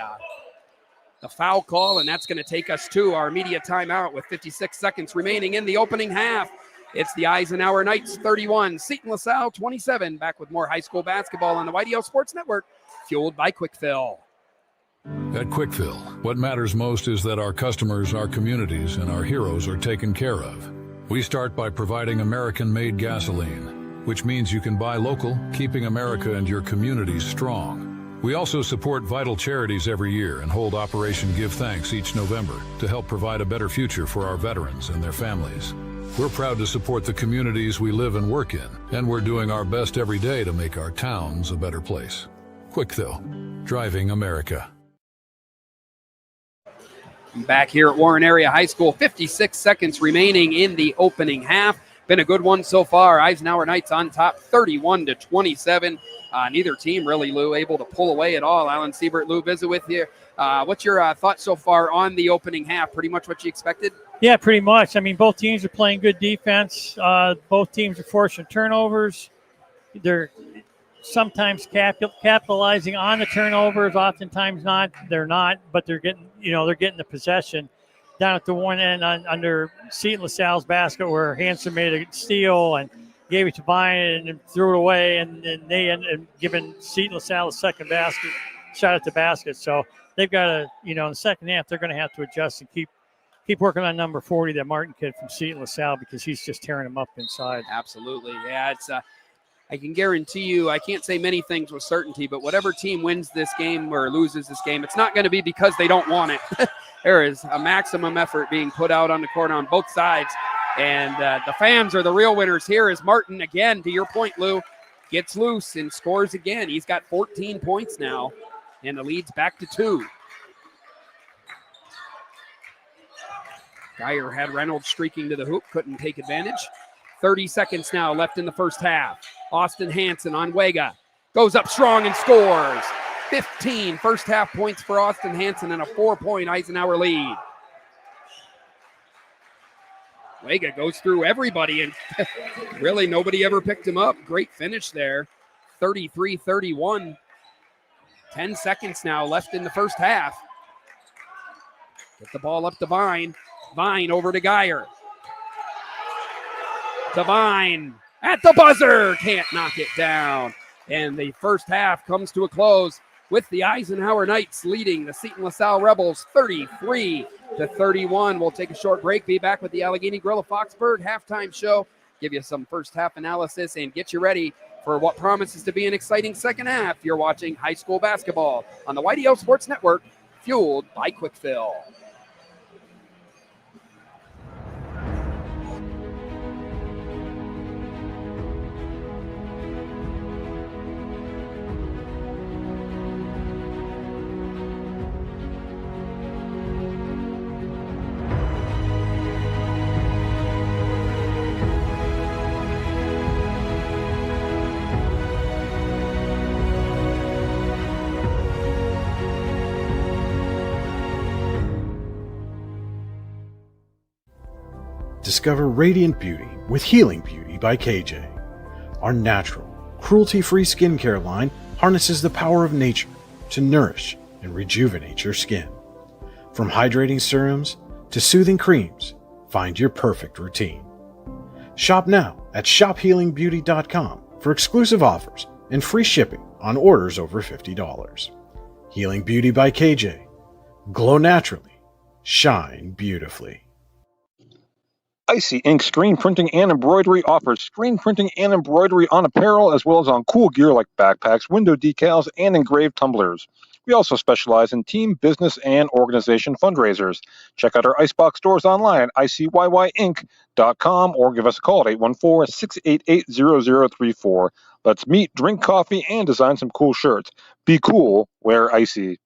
foul call, and that's going to take us to our immediate timeout with 56 seconds remaining in the opening half. It's the Eisenhower Knights 31, Seton LaSalle 27. Back with more high school basketball on the YDL Sports Network, fueled by Kwik. At Kwik, what matters most is that our customers, our communities, and our heroes are taken care of. We start by providing American-made gasoline, which means you can buy local, keeping America and your communities strong. We also support vital charities every year and hold Operation Give Thanks each November to help provide a better future for our veterans and their families. We're proud to support the communities we live and work in, and we're doing our best every day to make our towns a better place. Kwik, driving America. Back here at Warren Area High School, 56 seconds remaining in the opening half. Been a good one so far. Eisenhower Knights on top, 31-27. Neither team really, Lou, able to pull away at all. Alan Siebert, Lou, visit with you. What's your thoughts so far on the opening half? Pretty much what you expected? Yeah, pretty much. I mean, both teams are playing good defense. Both teams are forcing turnovers. They're sometimes capitalizing on the turnovers. Oftentimes not. They're not, but they're getting the possession. Down at the one end under Seton LaSalle's basket where Hanson made a steal and gave it to Bynum and threw it away, and they ended up giving Seton LaSalle a second basket, shot at the basket. So they've got to, in the second half, they're going to have to adjust and keep working on number 40, that Martin kid from Seton LaSalle, because he's just tearing them up inside. Absolutely. Yeah, it's I can guarantee you, I can't say many things with certainty, but whatever team wins this game or loses this game, it's not going to be because they don't want it. There is a maximum effort being put out on the court on both sides, and the fans are the real winners here as Martin, again, to your point, Lou, gets loose and scores again. He's got 14 points now, and the lead's back to 2. Geyer had Reynolds streaking to the hoop, couldn't take advantage. 30 seconds now left in the first half. Austin Hanson on Wega. Goes up strong and scores. 15 first half points for Austin Hanson and a 4-point Eisenhower lead. Wega goes through everybody and really nobody ever picked him up. Great finish there. 33-31. 10 seconds now left in the first half. Get the ball up to Vine. Vine over to Geyer. Devine at the buzzer, can't knock it down. And the first half comes to a close with the Eisenhower Knights leading the Seton LaSalle Rebels 33-31. We'll take a short break, be back with the Allegheny Grill of Foxburg halftime show, give you some first half analysis, and get you ready for what promises to be an exciting second half. You're watching high school basketball on the YDL Sports Network, fueled by Kwik. Discover radiant beauty with Healing Beauty by KJ. Our natural, cruelty-free skincare line harnesses the power of nature to nourish and rejuvenate your skin. From hydrating serums to soothing creams, find your perfect routine. Shop now at shophealingbeauty.com for exclusive offers and free shipping on orders over $50. Healing Beauty by KJ. Glow naturally. Shine beautifully. Icy Ink Screen Printing and Embroidery offers screen printing and embroidery on apparel as well as on cool gear like backpacks, window decals, and engraved tumblers. We also specialize in team, business, and organization fundraisers. Check out our Icebox stores online at icyinc.com or give us a call at 814-688-0034. Let's meet, drink coffee, and design some cool shirts. Be cool, wear Icy.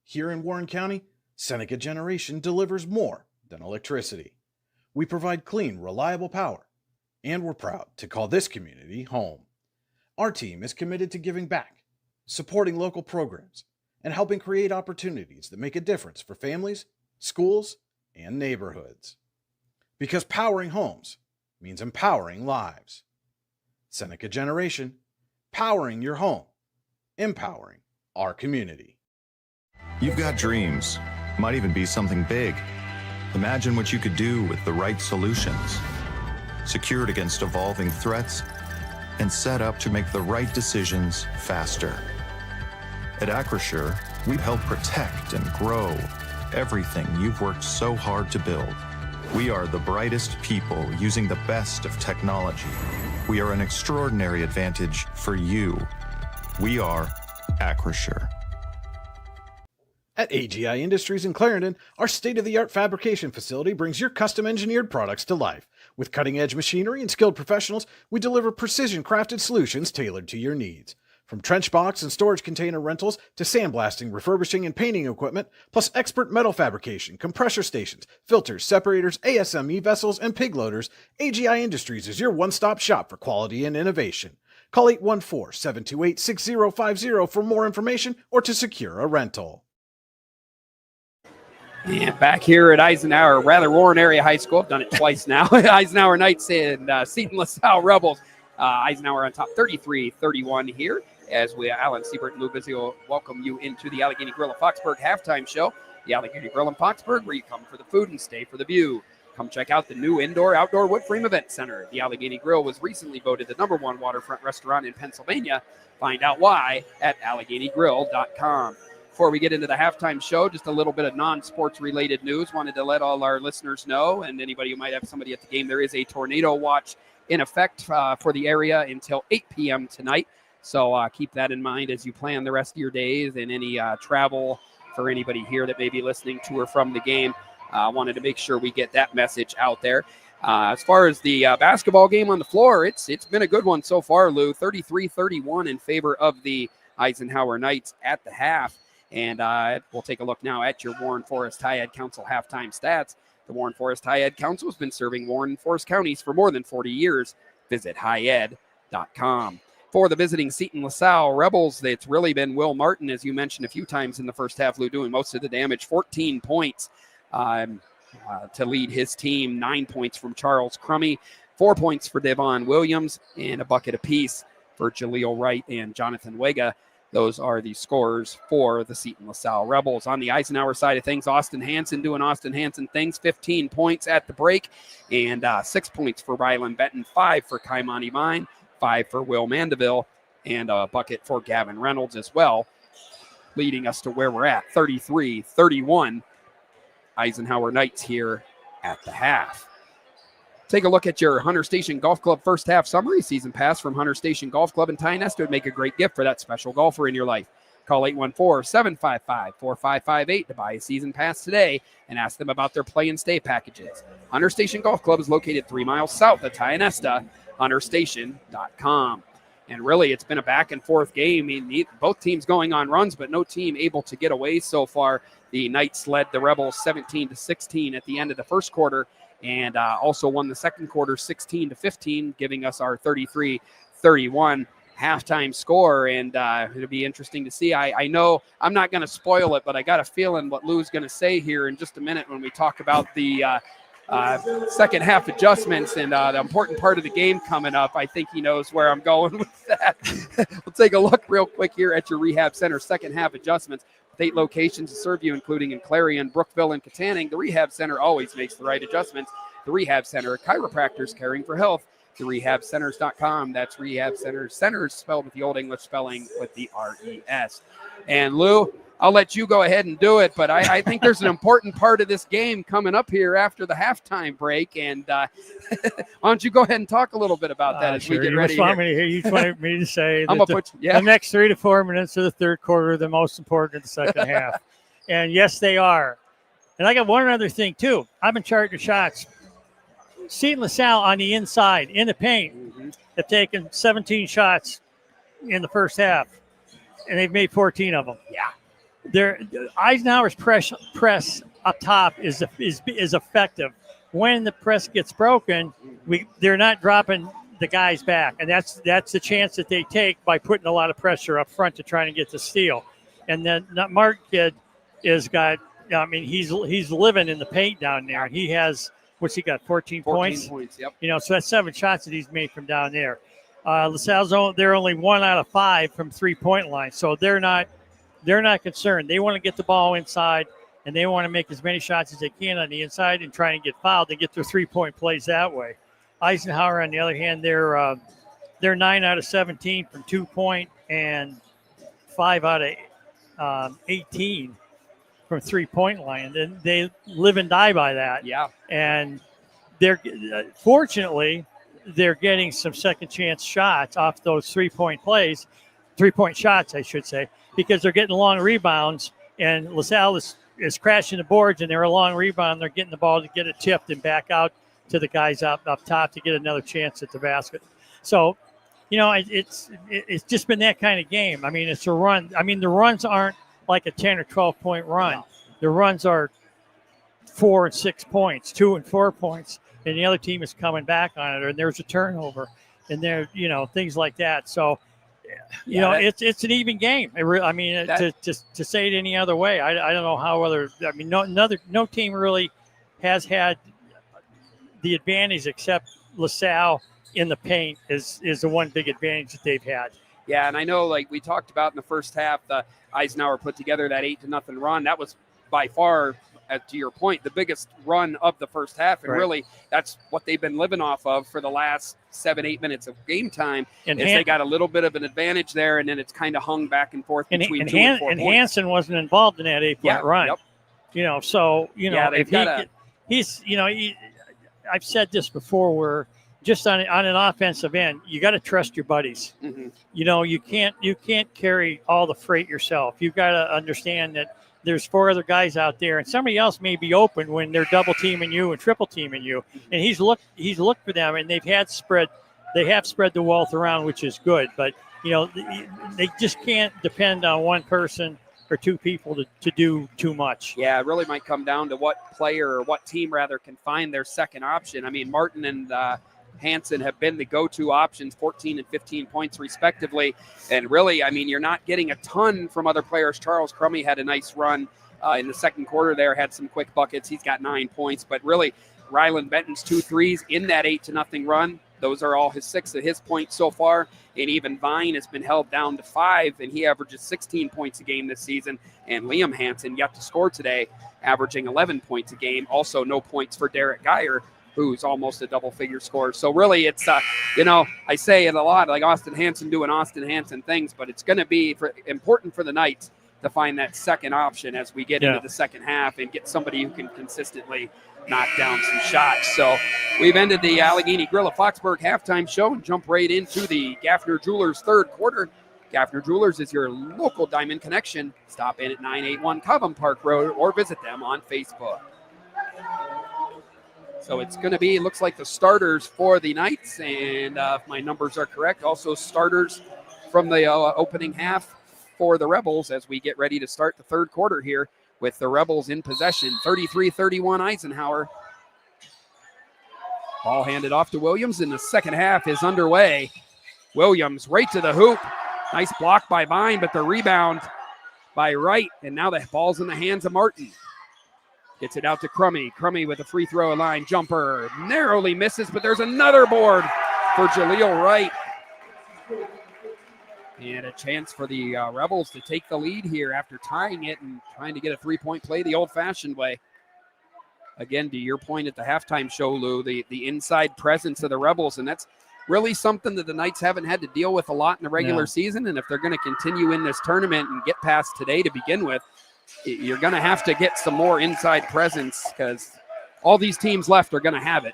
Here in Warren County, Seneca Generation delivers more than electricity. We provide clean, reliable power, and we're proud to call this community home. Our team is committed to giving back, supporting local programs, and helping create opportunities that make a difference for families, schools, and neighborhoods. Because powering homes means empowering lives. Seneca Generation, powering your home, empowering our community. You've got dreams, might even be something big. Imagine what you could do with the right solutions. Secured against evolving threats and set up to make the right decisions faster. At Acrisure, we help protect and grow everything you've worked so hard to build. We are the brightest people using the best of technology. We are an extraordinary advantage for you. We are Acrisure. At AGI Industries in Clarendon, our state-of-the-art fabrication facility brings your custom-engineered products to life. With cutting-edge machinery and skilled professionals, we deliver precision-crafted solutions tailored to your needs. From trench box and storage container rentals to sandblasting, refurbishing, and painting equipment, plus expert metal fabrication, compressor stations, filters, separators, ASME vessels, and pig loaders, AGI Industries is your one-stop shop for quality and innovation. Call 814-728-6050 for more information or to secure a rental. And back here at Eisenhower, rather Warren Area High School. I've done it twice now. Eisenhower Knights and Seton LaSalle Rebels. Eisenhower on top 33-31 here as Alan Siebert and Lou Bizzi will welcome you into the Allegheny Grill of Foxburg halftime show. The Allegheny Grill in Foxburg, where you come for the food and stay for the view. Come check out the new indoor-outdoor wood frame event center. The Allegheny Grill was recently voted the #1 waterfront restaurant in Pennsylvania. Find out why at AlleghenyGrill.com. Before we get into the halftime show, just a little bit of non-sports related news. Wanted to let all our listeners know, and anybody who might have somebody at the game, there is a tornado watch in effect for the area until 8 p.m. tonight. So keep that in mind as you plan the rest of your days and any travel for anybody here that may be listening to or from the game. Wanted to make sure we get that message out there. As far as the basketball game on the floor, it's been a good one so far, Lou. 33-31 in favor of the Eisenhower Knights at the half. And we'll take a look now at your Warren Forest High Ed Council halftime stats. The Warren Forest High Ed Council has been serving Warren and Forest counties for more than 40 years. Visit highed.com. For the visiting Seton LaSalle Rebels, it's really been Will Martin, as you mentioned a few times in the first half, Lou, doing most of the damage. 14 points to lead his team. 9 points from Charles Crummy, 4 points for Devon Williams, and a bucket apiece for Jaleel Wright and Jonathan Wega. Those are the scorers for the Seton LaSalle Rebels. On the Eisenhower side of things, Austin Hansen doing Austin Hansen things. 15 points at the break and 6 points for Rylan Benton, 5 for Kaimani Mine, 5 for Will Mandeville, and a bucket for Gavin Reynolds as well, leading us to where we're at, 33-31. Eisenhower Knights here at the half. Take a look at your Hunter Station Golf Club first half summary. Season pass from Hunter Station Golf Club in Tionesta would make a great gift for that special golfer in your life. Call 814-755-4558 to buy a season pass today and ask them about their play and stay packages. Hunter Station Golf Club is located 3 miles south of Tionesta, hunterstation.com. And really, it's been a back and forth game. I mean, both teams going on runs, but no team able to get away so far. The Knights led the Rebels 17-16 at the end of the first quarter, and also won the second quarter 16-15, giving us our 33-31 halftime score. And it'll be interesting to see. I know I'm not going to spoil it, but I got a feeling what Lou's going to say here in just a minute when we talk about the second half adjustments and the important part of the game coming up. I think he knows where I'm going with that. We'll take a look real quick here at your rehab center second half adjustments. With 8 locations to serve you, including in Clarion, Brookville, and Katanning, the Rehab Center always makes the right adjustments. The Rehab Center, chiropractors caring for health. TheRehabCenters.com. That's Rehab Centers. Centers spelled with the Old English spelling with the R-E-S. And Lou, I'll let you go ahead and do it, but I think there's an important part of this game coming up here after the halftime break. And why don't you go ahead and talk a little bit about that as we get ready? You just want me to say that the next 3 to 4 minutes of the third quarter are the most important in the second half. And yes, they are. And I got one other thing, too. I've been charting shots. Seton LaSalle on the inside, in the paint, have taken 17 shots in the first half, and they've made 14 of them. Yeah. Eisenhower's press up top is effective. when the press gets broken, they're not dropping the guys back, and that's the chance that they take by putting a lot of pressure up front to try and get the steal. And then that Mark kid is got. I mean, he's living in the paint down there. He has what's he got? 14 points. Yep. You know, so that's 7 shots that he's made from down there. LaSalle's they're only 1 out of 5 from 3-point line, so they're not concerned. They want to get the ball inside, and they want to make as many shots as they can on the inside and try and get fouled and get their 3-point plays that way. Eisenhower, on the other hand, they're 9 out of 17 from 2-point and 5 out of 18 from 3-point line. And they live and die by that. Yeah. And they're fortunately they're getting some second chance shots off those 3-point shots, I should say, because they're getting long rebounds, and LaSalle is crashing the boards, and they're a long rebound. They're getting the ball to get it tipped and back out to the guys up top to get another chance at the basket. So, you know, it's just been that kind of game. I mean, it's a run. I mean, the runs aren't like a 10 or 12-point run. No. The runs are 4 and 6 points, 2 and 4 points, and the other team is coming back on it, or there's a turnover, and there, you know, things like that. So, you know, it's an even game. To say it any other way, I don't know how other. I mean, no team really has had the advantage except LaSalle in the paint is the one big advantage that they've had. Yeah, and I know, like we talked about in the first half, Eisenhower put together that 8-0 run. That was by far, to your point, the biggest run of the first half, and really that's what they've been living off of for the last 7-8 minutes of game time. And they got a little bit of an advantage there, and then it's kind of hung back and forth between 2 and 4 points. And Hansen wasn't involved in that 8-point run. Yep. You know, so you know, I've said this before, where just on an offensive end, you got to trust your buddies. Mm-hmm. You know, you can't carry all the freight yourself. You've got to understand that there's 4 other guys out there, and somebody else may be open when they're double teaming you and triple teaming you. And he's looked for them, and they have spread the wealth around, which is good. But you know, they just can't depend on one person or 2 people to do too much. Yeah, it really might come down to what player or what team rather can find their second option. I mean, Martin and Hansen have been the go-to options, 14 and 15 points respectively. And really, I mean, you're not getting a ton from other players. Charles Crummy had a nice run in the second quarter there, had some quick buckets. He's got 9 points. But really, Rylan Benton's 2 threes in that 8-0 run. Those are all his 6 of his points so far. And even Vine has been held down to 5, and he averages 16 points a game this season. And Liam Hansen, yet to score today, averaging 11 points a game. Also, no points for Derek Geyer, who's almost a double-figure scorer. So really, it's, you know, I say it a lot, like Austin Hansen doing Austin Hansen things, but it's going to be important for the Knights to find that second option as we get into the second half and get somebody who can consistently knock down some shots. So we've ended the Allegheny Grill of Foxburg halftime show and jump right into the Gaffner Jewelers third quarter. Gaffner Jewelers is your local diamond connection. Stop in at 981 Cobham Park Road or visit them on Facebook. So it's going to be, it looks like the starters for the Knights, and if my numbers are correct, also starters from the opening half for the Rebels as we get ready to start the third quarter here with the Rebels in possession. 33-31 Eisenhower. Ball handed off to Williams, and the second half is underway. Williams right to the hoop. Nice block by Vine, but the rebound by Wright, and now the ball's in the hands of Martin. Gets it out to Crummy. Crummy with a free throw line jumper. Narrowly misses, but there's another board for Jaleel Wright. And a chance for the Rebels to take the lead here after tying it and trying to get a three-point play the old-fashioned way. Again, to your point at the halftime show, Lou, the inside presence of the Rebels, and that's really something that the Knights haven't had to deal with a lot in the regular season. And if they're going to continue in this tournament and get past today to begin with, you're going to have to get some more inside presence because all these teams left are going to have it.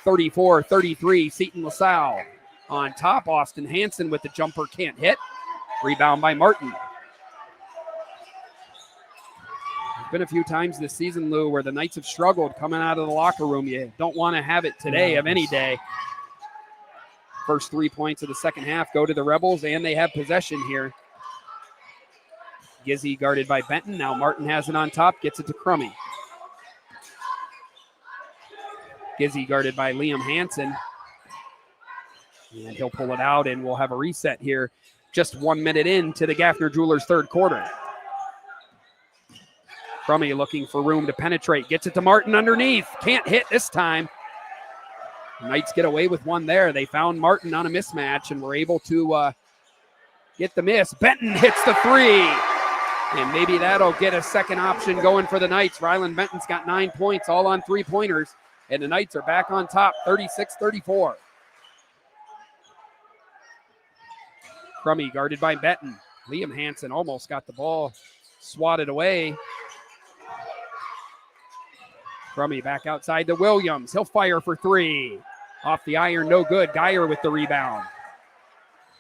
34-33, Seton LaSalle. On top, Austin Hansen with the jumper, can't hit. Rebound by Martin. There's been a few times this season, Lou, where the Knights have struggled coming out of the locker room. You don't want to have it today of any day. First 3 points of the second half go to the Rebels, and they have possession here. Gizzy guarded by Benton. Now Martin has it on top, gets it to Crummy. Gizzy guarded by Liam Hansen. And he'll pull it out, and we'll have a reset here just 1 minute into the Gaffner Jewelers third quarter. Crummy looking for room to penetrate. Gets it to Martin underneath. Can't hit this time. Knights get away with one there. They found Martin on a mismatch and were able to get the miss. Benton hits the three. And maybe that'll get a second option going for the Knights. Ryland Benton's got 9 points, all on three-pointers. And the Knights are back on top, 36-34. Crummy guarded by Benton. Liam Hansen almost got the ball swatted away. Crummy back outside to Williams. He'll fire for three. Off the iron, no good. Geyer with the rebound.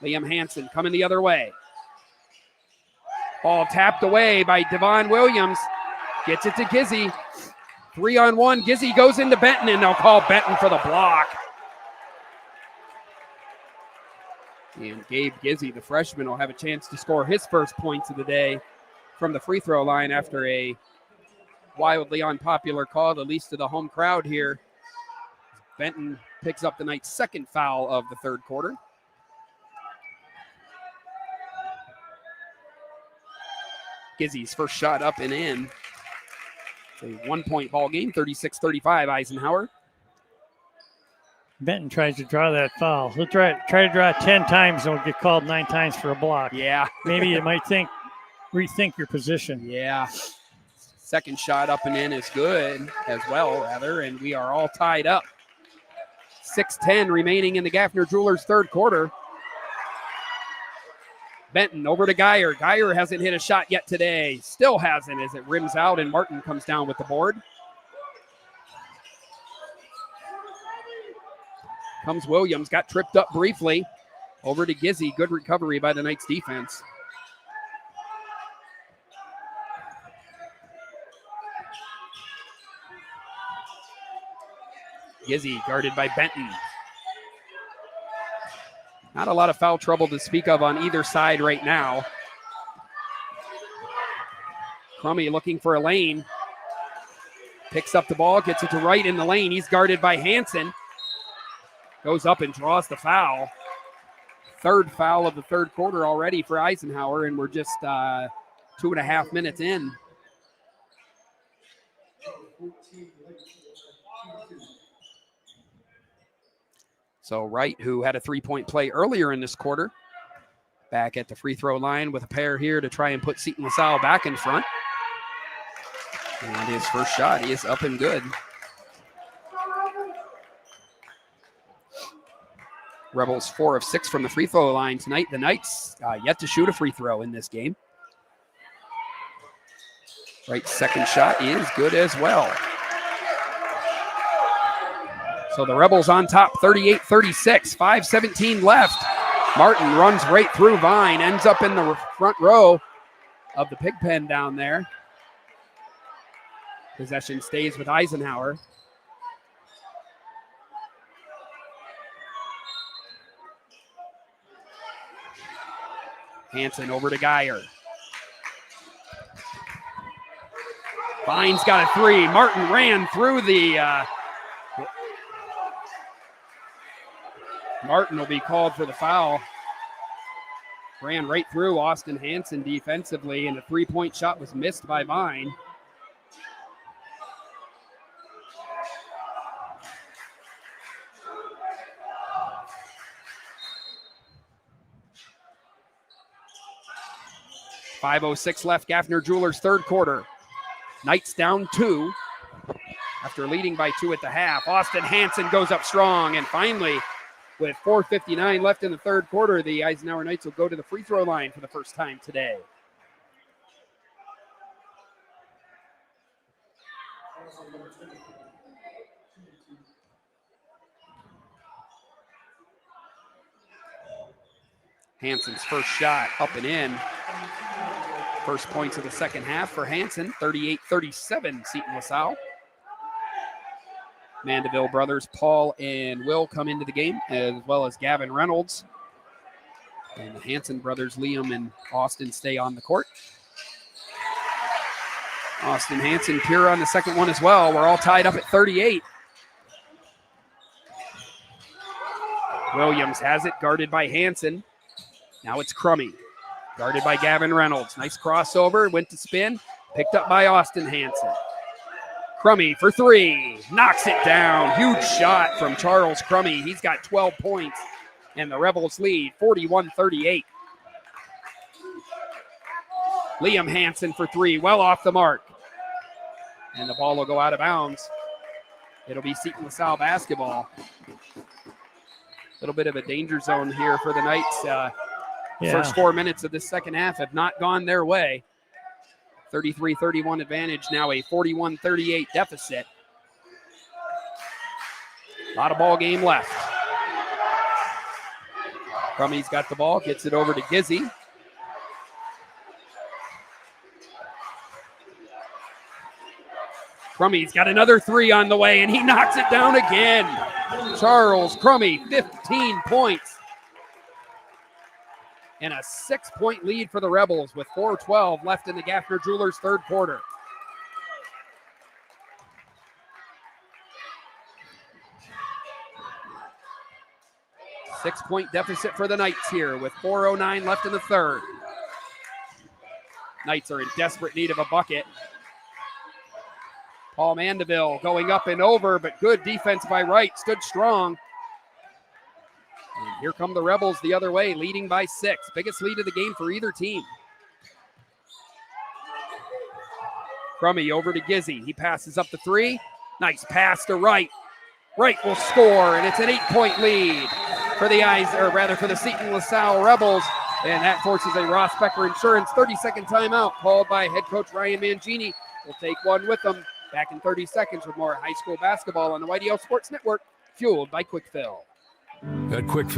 Liam Hansen coming the other way. Ball tapped away by Devon Williams. Gets it to Gizzy. 3-on-1. Gizzy goes into Benton, and they'll call Benton for the block. And Gabe Gizzy, the freshman, will have a chance to score his first points of the day from the free throw line after a wildly unpopular call, the least of the home crowd here. Benton picks up the Knights' second foul of the third quarter. Gizzy's first shot up and in. It's a 1-point ball game, 36-35 Eisenhower. Benton tries to draw that foul. He'll try to draw it 10 times and will get called 9 times for a block. Yeah. Maybe you might rethink your position. Yeah. Second shot up and in is good as well, rather, and we are all tied up. 6:10 remaining in the Gaffner Jewelers third quarter. Benton over to Geyer. Geyer hasn't hit a shot yet today. Still hasn't as it rims out, and Martin comes down with the board. Comes Williams, got tripped up briefly. Over to Gizzy. Good recovery by the Knights defense. Gizzy guarded by Benton. Not a lot of foul trouble to speak of on either side right now. Crummy looking for a lane. Picks up the ball, gets it to Wright in the lane. He's guarded by Hansen. Goes up and draws the foul. Third foul of the third quarter already for Eisenhower, and we're just 2.5 minutes in. So Wright, who had a three-point play earlier in this quarter, back at the free throw line with a pair here to try and put Seton LaSalle back in front. And his first shot is up and good. Rebels 4 of 6 from the free throw line tonight. The Knights yet to shoot a free throw in this game. Wright's second shot is good as well. So the Rebels on top, 38-36, 5:17 left. Martin runs right through Vine, ends up in the front row of the pig pen down there. Possession stays with Eisenhower. Hansen over to Geyer. Vine's got a three. Martin ran through the... Martin will be called for the foul. Ran right through Austin Hansen defensively, and the three-point shot was missed by Vine. .506 left, Gaffner Jewelers third quarter. Knights down 2 after leading by 2 at the half. Austin Hansen goes up strong, and finally, with 4:59 left in the third quarter, the Eisenhower Knights will go to the free throw line for the first time today. Hansen's first shot up and in. First points of the second half for Hansen, 38-37, Seton LaSalle. Mandeville brothers Paul and Will come into the game, as well as Gavin Reynolds. And the Hansen brothers, Liam and Austin, stay on the court. Austin Hansen, Kira on the second one as well. We're all tied up at 38. Williams has it, guarded by Hansen. Now it's Crummy, guarded by Gavin Reynolds. Nice crossover, went to spin, picked up by Austin Hansen. Crummy for three, knocks it down. Huge shot from Charles Crummy. He's got 12 points, and the Rebels lead 41-38. Liam Hansen for three, well off the mark. And the ball will go out of bounds. It'll be Seton LaSalle basketball. A little bit of a danger zone here for the Knights. First 4 minutes of this second half have not gone their way. 33-31 advantage, now a 41-38 deficit. A lot of ball game left. Crummy's got the ball, gets it over to Gizzy. Crummy's got another three on the way, and he knocks it down again. Charles Crummy, 15 points. And a 6-point lead for the Rebels with 4:12 left in the Gaffner Jewelers third quarter. Six-point deficit for the Knights here with 4:09 left in the third. Knights are in desperate need of a bucket. Paul Mandeville going up and over, but good defense by Wright, stood strong. And here come the Rebels the other way, leading by 6. Biggest lead of the game for either team. Crummy over to Gizzy. He passes up the three. Nice pass to Wright. Wright will score, and it's an 8-point lead for the Seton LaSalle Rebels. And that forces a Ross Becker Insurance 30-second timeout called by head coach Ryan Mangini. We'll take one with them. Back in 30 seconds with more high school basketball on the YDL Sports Network, fueled by Kwik. At Kwik,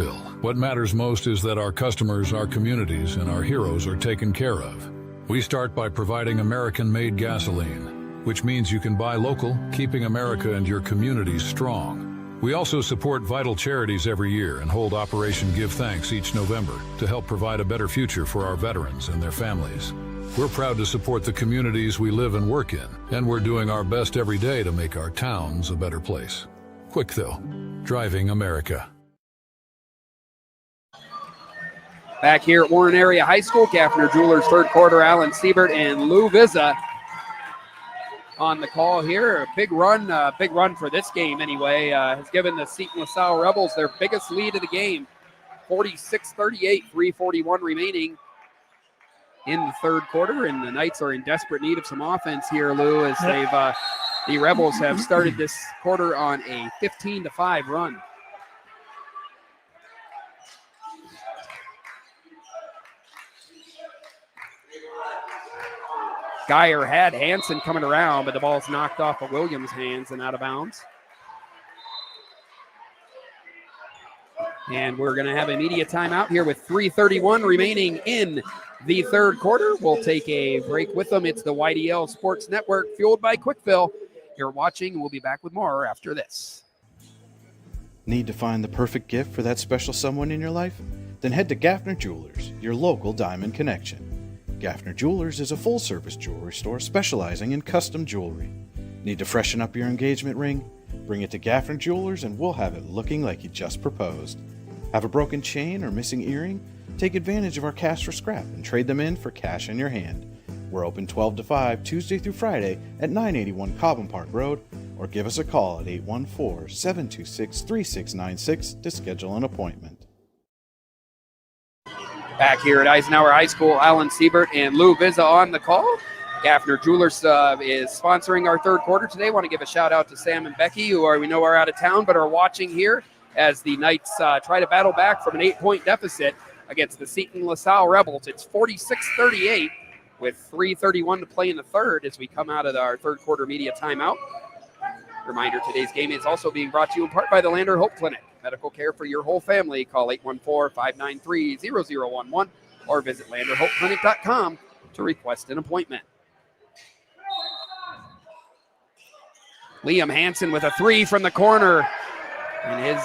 what matters most is that our customers, our communities, and our heroes are taken care of. We start by providing American-made gasoline, which means you can buy local, keeping America and your communities strong. We also support vital charities every year and hold Operation Give Thanks each November to help provide a better future for our veterans and their families. We're proud to support the communities we live and work in, and we're doing our best every day to make our towns a better place. Kwik, driving America. Back here at Warren Area High School, Gaffner Jewelers third quarter, Alan Siebert and Lou Vizza on the call here. A big run for this game anyway, has given the Seton LaSalle Rebels their biggest lead of the game. 46-38, 3:41 remaining in the third quarter, and the Knights are in desperate need of some offense here, Lou, as the Rebels have started this quarter on a 15-5 run. Geyer had Hansen coming around, but the ball's knocked off of Williams' hands and out of bounds. And we're going to have a media timeout here with 3:31 remaining in the third quarter. We'll take a break with them. It's the YDL Sports Network, fueled by Kwik. You're watching, and we'll be back with more after this. Need to find the perfect gift for that special someone in your life? Then head to Gaffner Jewelers, your local diamond connection. Gaffner Jewelers is a full-service jewelry store specializing in custom jewelry. Need to freshen up your engagement ring? Bring it to Gaffner Jewelers and we'll have it looking like you just proposed. Have a broken chain or missing earring? Take advantage of our cash for scrap and trade them in for cash in your hand. We're open 12 to 5 Tuesday through Friday at 981 Cobham Park Road, or give us a call at 814-726-3696 to schedule an appointment. Back here at Eisenhower High School, Alan Siebert and Lou Vizza on the call. Gaffner Jewelers is sponsoring our third quarter today. Want to give a shout out to Sam and Becky, who we know are out of town but are watching here as the Knights try to battle back from an 8-point deficit against the Seton LaSalle Rebels. It's 46-38 with 3:31 to play in the third as we come out of our third quarter media timeout. Reminder, today's game is also being brought to you in part by the Lander Hope Clinic. Medical care for your whole family. Call 814-593-0011 or visit landerhopeclinic.com to request an appointment. Liam Hansen with a three from the corner. And his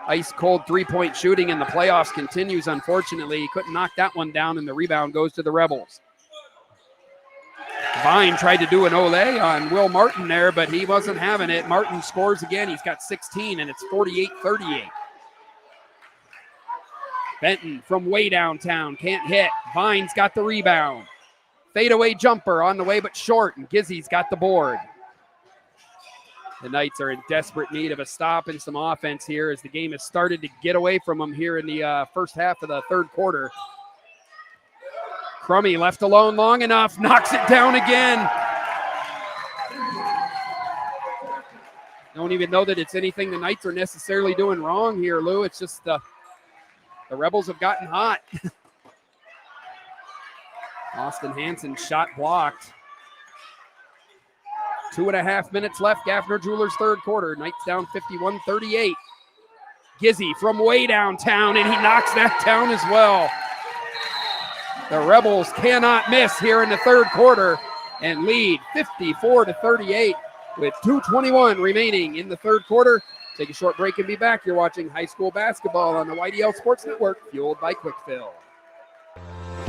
ice-cold three-point shooting in the playoffs continues, unfortunately. He couldn't knock that one down, and the rebound goes to the Rebels. Vine tried to do an ole on Will Martin there, but he wasn't having it. Martin scores again. He's got 16, and it's 48-38. Benton from way downtown, can't hit. Vine's got the rebound. Fadeaway jumper on the way, but short, and Gizzy's got the board. The Knights are in desperate need of a stop and some offense here as the game has started to get away from them here in the first half of the third quarter. Crummy left alone long enough, knocks it down again. Don't even know that it's anything the Knights are necessarily doing wrong here, Lou. It's just the Rebels have gotten hot. Austin Hansen shot blocked. 2.5 minutes left, Gaffner Jewelers third quarter. Knights down 51-38. Gizzy from way downtown, and he knocks that down as well. The Rebels cannot miss here in the third quarter and lead 54-38 with 2:21 remaining in the third quarter. Take a short break and be back. You're watching high school basketball on the YDL Sports Network, fueled by Kwik.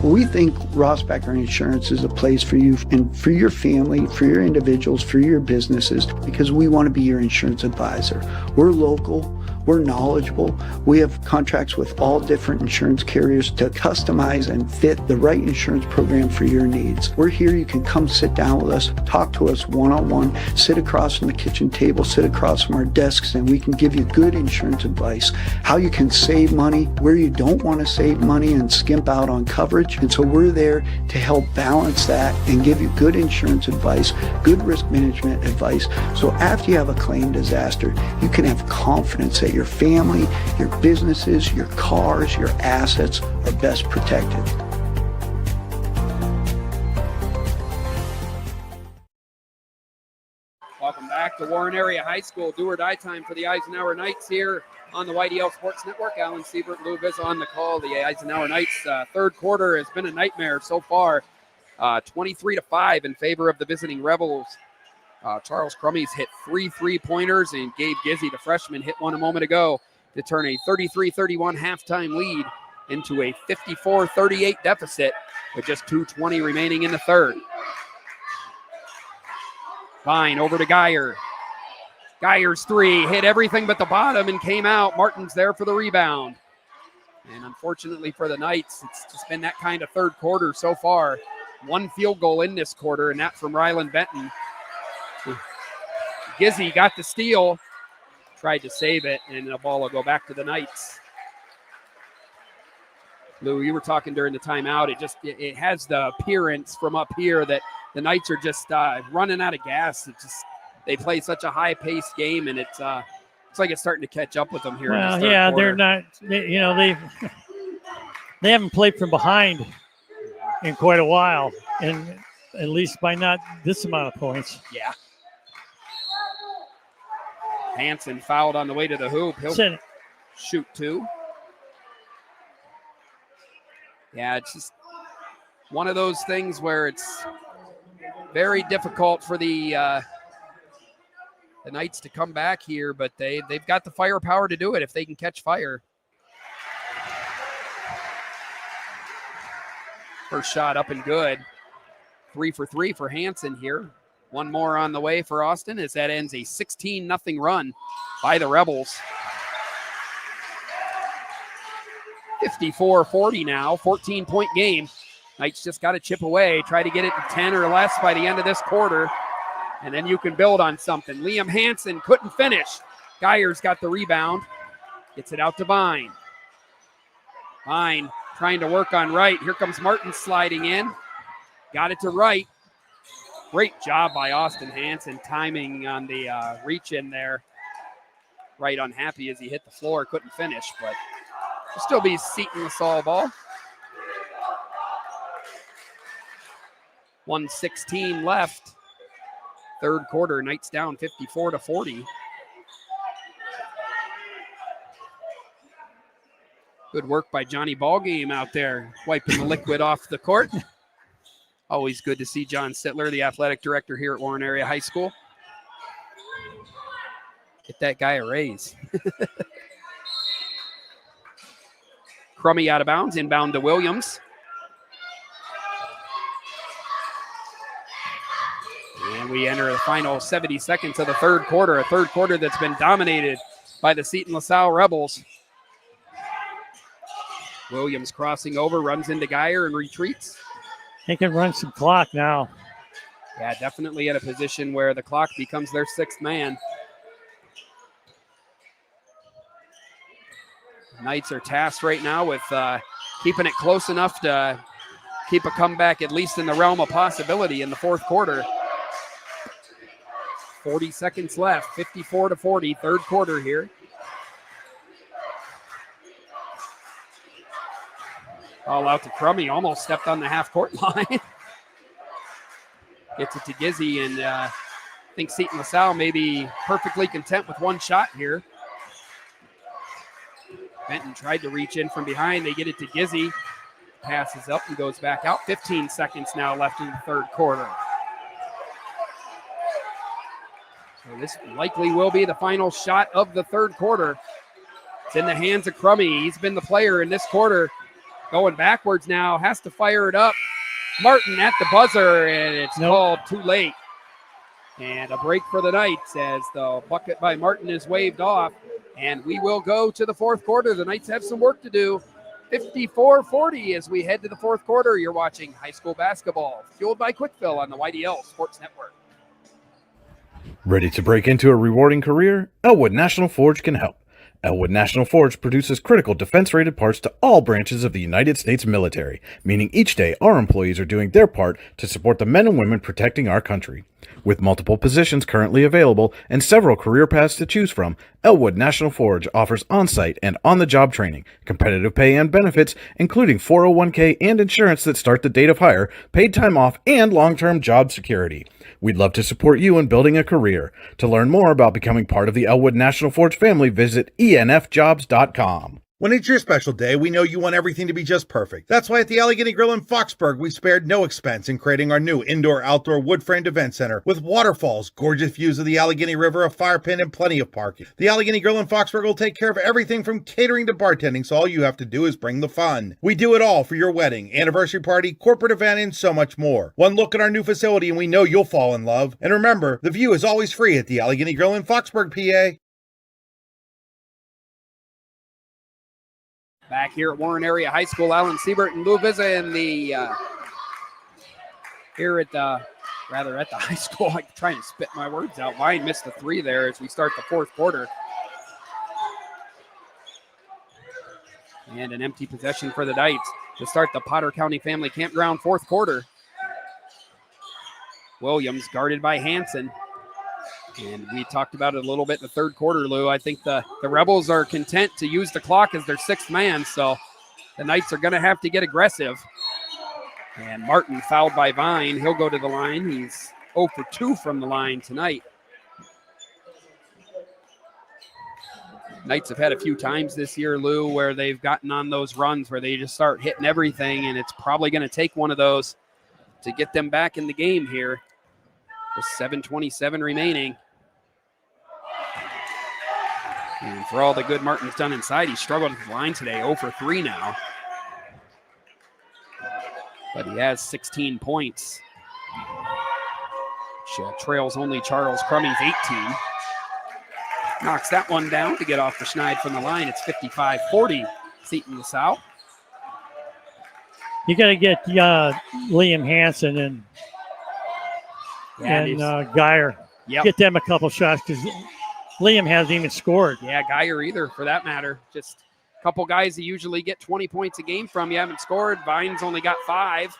We think Rossbacher Insurance is a place for you and for your family, for your individuals, for your businesses, because we want to be your insurance advisor. We're local, we're knowledgeable, we have contracts with all different insurance carriers to customize and fit the right insurance program for your needs. We're here, you can come sit down with us, talk to us one-on-one, sit across from the kitchen table, sit across from our desks, and we can give you good insurance advice, how you can save money, where you don't want to save money and skimp out on coverage. And so we're there to help balance that and give you good insurance advice, good risk management advice. So after you have a claim disaster, you can have confidence that your family, your businesses, your cars, your assets are best protected. Welcome back to Warren Area High School. Do or die time for the Eisenhower Knights here on the YDL Sports Network. Alan Siebert, Lou Viz on the call. The Eisenhower Knights third quarter has been a nightmare so far. 23-5 in favor of the visiting Rebels. Charles Crummey's hit 3 3-pointers, and Gabe Gizzy, the freshman, hit one a moment ago to turn a 33-31 halftime lead into a 54-38 deficit with just 2:20 remaining in the third. Vine over to Geyer. Geyer's three hit everything but the bottom and came out. Martin's there for the rebound. And unfortunately for the Knights, it's just been that kind of third quarter so far. One field goal in this quarter, and that from Rylan Benton. Gizzy got the steal, tried to save it, and the ball will go back to the Knights. Lou, you were talking during the timeout. It has the appearance from up here that the Knights are just running out of gas. They play such a high-paced game, and it's like it's starting to catch up with them here. Well, in this third quarter. they're not. They haven't played from behind in quite a while, and at least by not this amount of points. Yeah. Hansen fouled on the way to the hoop. He'll shoot two. Yeah, it's just one of those things where it's very difficult for the Knights to come back here, but they've got the firepower to do it if they can catch fire. First shot up and good. 3 for 3 for Hansen here. One more on the way for Austin as that ends a 16-0 run by the Rebels. 54-40 now, 14-point game. Knights just got to chip away, try to get it to 10 or less by the end of this quarter, and then you can build on something. Liam Hansen couldn't finish. Geyer's got the rebound, gets it out to Vine. Vine trying to work on Wright. Here comes Martin sliding in. Got it to Wright. Great job by Austin Hansen, timing on the reach in there. Wright unhappy as he hit the floor, couldn't finish, but it'll still be Seton LaSalle ball. 1:16 left. Third quarter, Knights down 54-40. Good work by Johnny Ballgame out there, wiping the liquid off the court. Always good to see John Sittler, the athletic director here at Warren Area High School. Get that guy a raise. Crummy out of bounds, inbound to Williams. And we enter the final 70 seconds of the third quarter, a third quarter that's been dominated by the Seton LaSalle Rebels. Williams crossing over, runs into Geyer and retreats. They can run some clock now. Yeah, definitely at a position where the clock becomes their sixth man. Knights are tasked right now with keeping it close enough to keep a comeback at least in the realm of possibility in the fourth quarter. 40 seconds left, 54-40, third quarter here. All out to Crummy, almost stepped on the half-court line. Gets it to Gizzy, and I think Seton LaSalle may be perfectly content with one shot here. Benton tried to reach in from behind. They get it to Gizzy. Passes up and goes back out. 15 seconds now left in the third quarter. So this likely will be the final shot of the third quarter. It's in the hands of Crummy. He's been the player in this quarter. Going backwards now, has to fire it up. Martin at the buzzer, and it's called too late. And a break for the Knights as the bucket by Martin is waved off. And we will go to the fourth quarter. The Knights have some work to do. 54-40 as we head to the fourth quarter. You're watching high school basketball, fueled by Kwik on the YDL Sports Network. Ready to break into a rewarding career? Elwood National Forge can help. Elwood National Forge produces critical defense-rated parts to all branches of the United States military, meaning each day our employees are doing their part to support the men and women protecting our country. With multiple positions currently available and several career paths to choose from, Elwood National Forge offers on-site and on-the-job training, competitive pay and benefits, including 401k and insurance that start the date of hire, paid time off, and long-term job security. We'd love to support you in building a career. To learn more about becoming part of the Elwood National Forge family, visit enfjobs.com. When it's your special day, we know you want everything to be just perfect. That's why at the Allegheny Grill in Foxburg, we spared no expense in creating our new indoor-outdoor wood-framed event center with waterfalls, gorgeous views of the Allegheny River, a fire pit, and plenty of parking. The Allegheny Grill in Foxburg will take care of everything from catering to bartending, so all you have to do is bring the fun. We do it all for your wedding, anniversary party, corporate event, and so much more. One look at our new facility and we know you'll fall in love. And remember, the view is always free at the Allegheny Grill in Foxburg, PA. Back here at Warren Area High School, Alan Siebert and Lou Vizza in the here at the high school. I'm trying to spit my words out. Vine missed the three there as we start the fourth quarter. And an empty possession for the Knights to start the Potter County Family Campground fourth quarter. Williams guarded by Hanson. And we talked about it a little bit in the third quarter, Lou. I think the Rebels are content to use the clock as their sixth man, so the Knights are going to have to get aggressive. And Martin fouled by Vine. He'll go to the line. He's 0 for 2 from the line tonight. Knights have had a few times this year, Lou, where they've gotten on those runs where they just start hitting everything, and it's probably going to take one of those to get them back in the game here. With 7:27 remaining. And for all the good Martin's done inside, he struggled with the line today, 0 for 3 now. But he has 16 points. Which trails only Charles Crummey's 18. Knocks that one down to get off the schneid from the line. It's 55-40, Seton LaSalle. You got to get Liam Hansen and Geyer. Yep. Get them a couple shots because Liam hasn't even scored. Yeah, Geyer either, for that matter. Just a couple guys that usually get 20 points a game from you haven't scored. Vine's only got 5,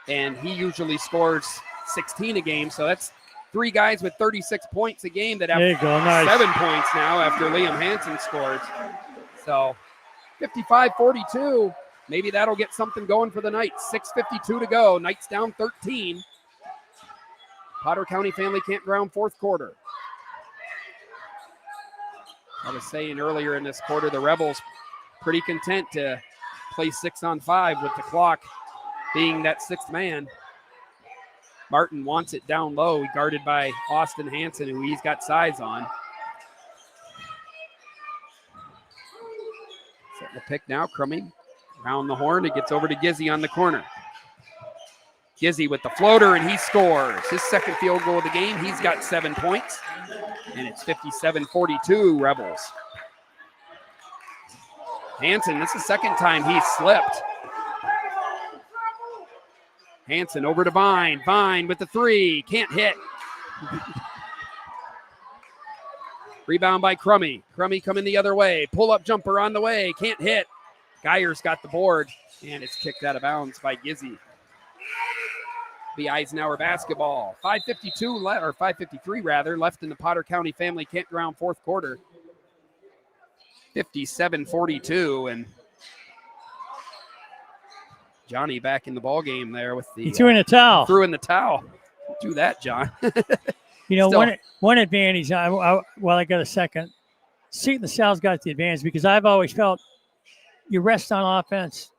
and he usually scores 16 a game. So that's 3 guys with 36 points a game that have 7 points now after Liam Hansen scores. So 55-42. Maybe that'll get something going for the Knights. 6:52 to go. Knights down 13. Potter County Family Campground fourth quarter. I was saying earlier in this quarter, the Rebels pretty content to play 6-on-5 with the clock being that sixth man. Martin wants it down low, guarded by Austin Hanson, who he's got size on. Setting the pick now, Crummey around the horn. It gets over to Gizzy on the corner. Gizzy with the floater, and he scores. His second field goal of the game. He's got 7 points, and it's 57-42 Rebels. Hansen, this is the second time he slipped. Hansen over to Vine. Vine with the three. Can't hit. Rebound by Crummy. Crummy coming the other way. Pull-up jumper on the way. Can't hit. Geyer's got the board, and it's kicked out of bounds by Gizzy. The Eisenhower basketball. 5:52 left, or 5:53 rather, left in the Potter County Family Campground fourth quarter. 57-42, and Johnny back in the ball game there with the. He threw in the towel. Threw in the towel. Do that, John. You know, one advantage. I got a second. Seton LaSalle's got the advantage because I've always felt you rest on offense,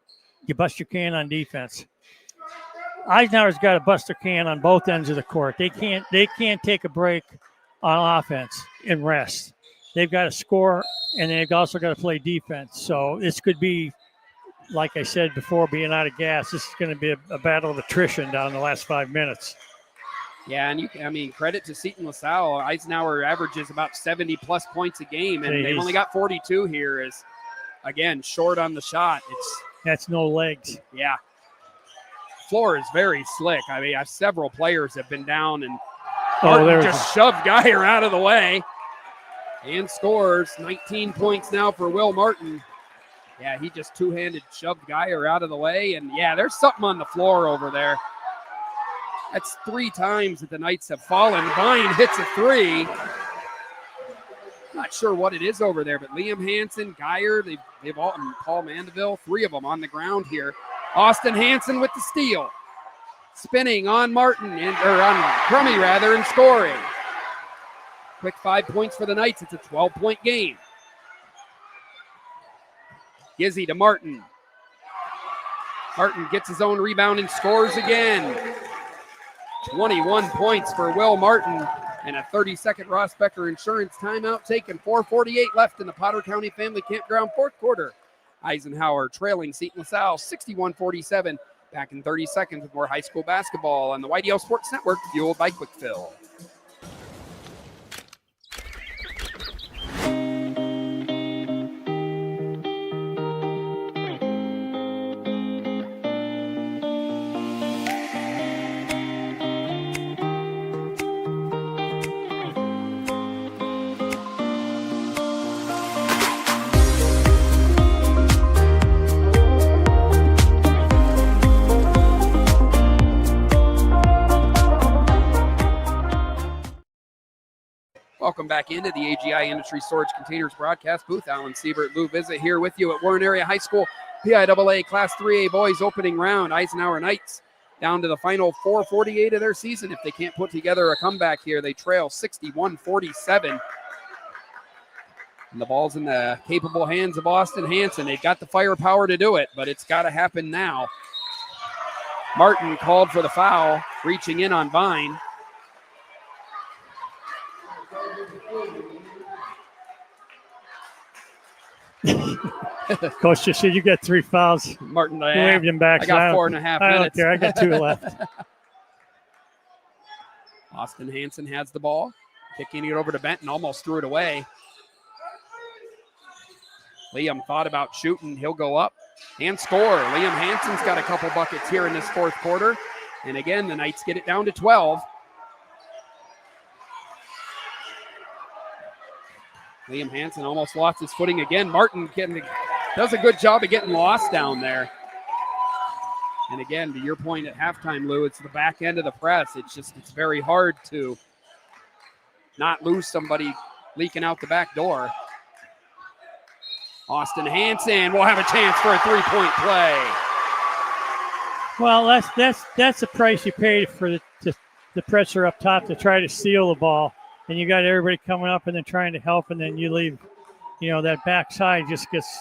you bust your can on defense. Eisenhower's got to bust their can on both ends of the court. They can't take a break on offense and rest. They've got to score, and they've also got to play defense. So this could be, like I said before, being out of gas. This is going to be a battle of attrition down the last 5 minutes. Yeah, and credit to Seton LaSalle. Eisenhower averages about 70-plus points a game, and they've only got 42 here. Is again short on the shot. That's no legs. Yeah. Floor is very slick. I mean, several players have been down, and Martin just shoved Geyer out of the way and scores. 19 points now for Will Martin. Yeah, he just two-handed shoved Geyer out of the way, and yeah, there's something on the floor over there. That's 3 times that the Knights have fallen. Vine hits a three. Not sure what it is over there, but Liam Hansen, Geyer, they've all, and Paul Mandeville, 3 of them on the ground here. Austin Hansen with the steal. Spinning on Martin, or on Crummy rather, and scoring. Quick 5 points for the Knights. It's a 12-point game. Gizzy to Martin. Martin gets his own rebound and scores again. 21 points for Will Martin, and a 30-second Ross Becker Insurance timeout taken. 4:48 left in the Potter County Family Campground fourth quarter. Eisenhower trailing Seton LaSalle 61-47. Back in 30 seconds with more high school basketball on the YDL Sports Network, fueled by Kwik Fill. Welcome back into the AGI Industry Storage Containers broadcast booth. Alan Siebert, Lou Vizza here with you at Warren Area High School PIAA Class 3A boys opening round. Eisenhower Knights down to the final 4:48 of their season. If they can't put together a comeback here, they trail 61-47. And the ball's in the capable hands of Austin Hansen. They've got the firepower to do it, but it's got to happen now. Martin called for the foul, reaching in on Vine. Coach just said you got 3 fouls. Martin, he waved him back. I got 4.5 minutes. I don't care. I got 2 left. Austin Hansen has the ball, kicking it over to Benton, almost threw it away. Liam thought about shooting. He'll go up and score. Liam Hansen's got a couple buckets here in this fourth quarter. And again, the Knights get it down to 12. Liam Hansen almost lost his footing again. Martin does a good job of getting lost down there. And again, to your point at halftime, Lou, it's the back end of the press. It's very hard to not lose somebody leaking out the back door. Austin Hansen will have a chance for a 3-point play. Well, that's the price you pay for the pressure up top to try to steal the ball. And you got everybody coming up and then trying to help, and then you leave, that backside just gets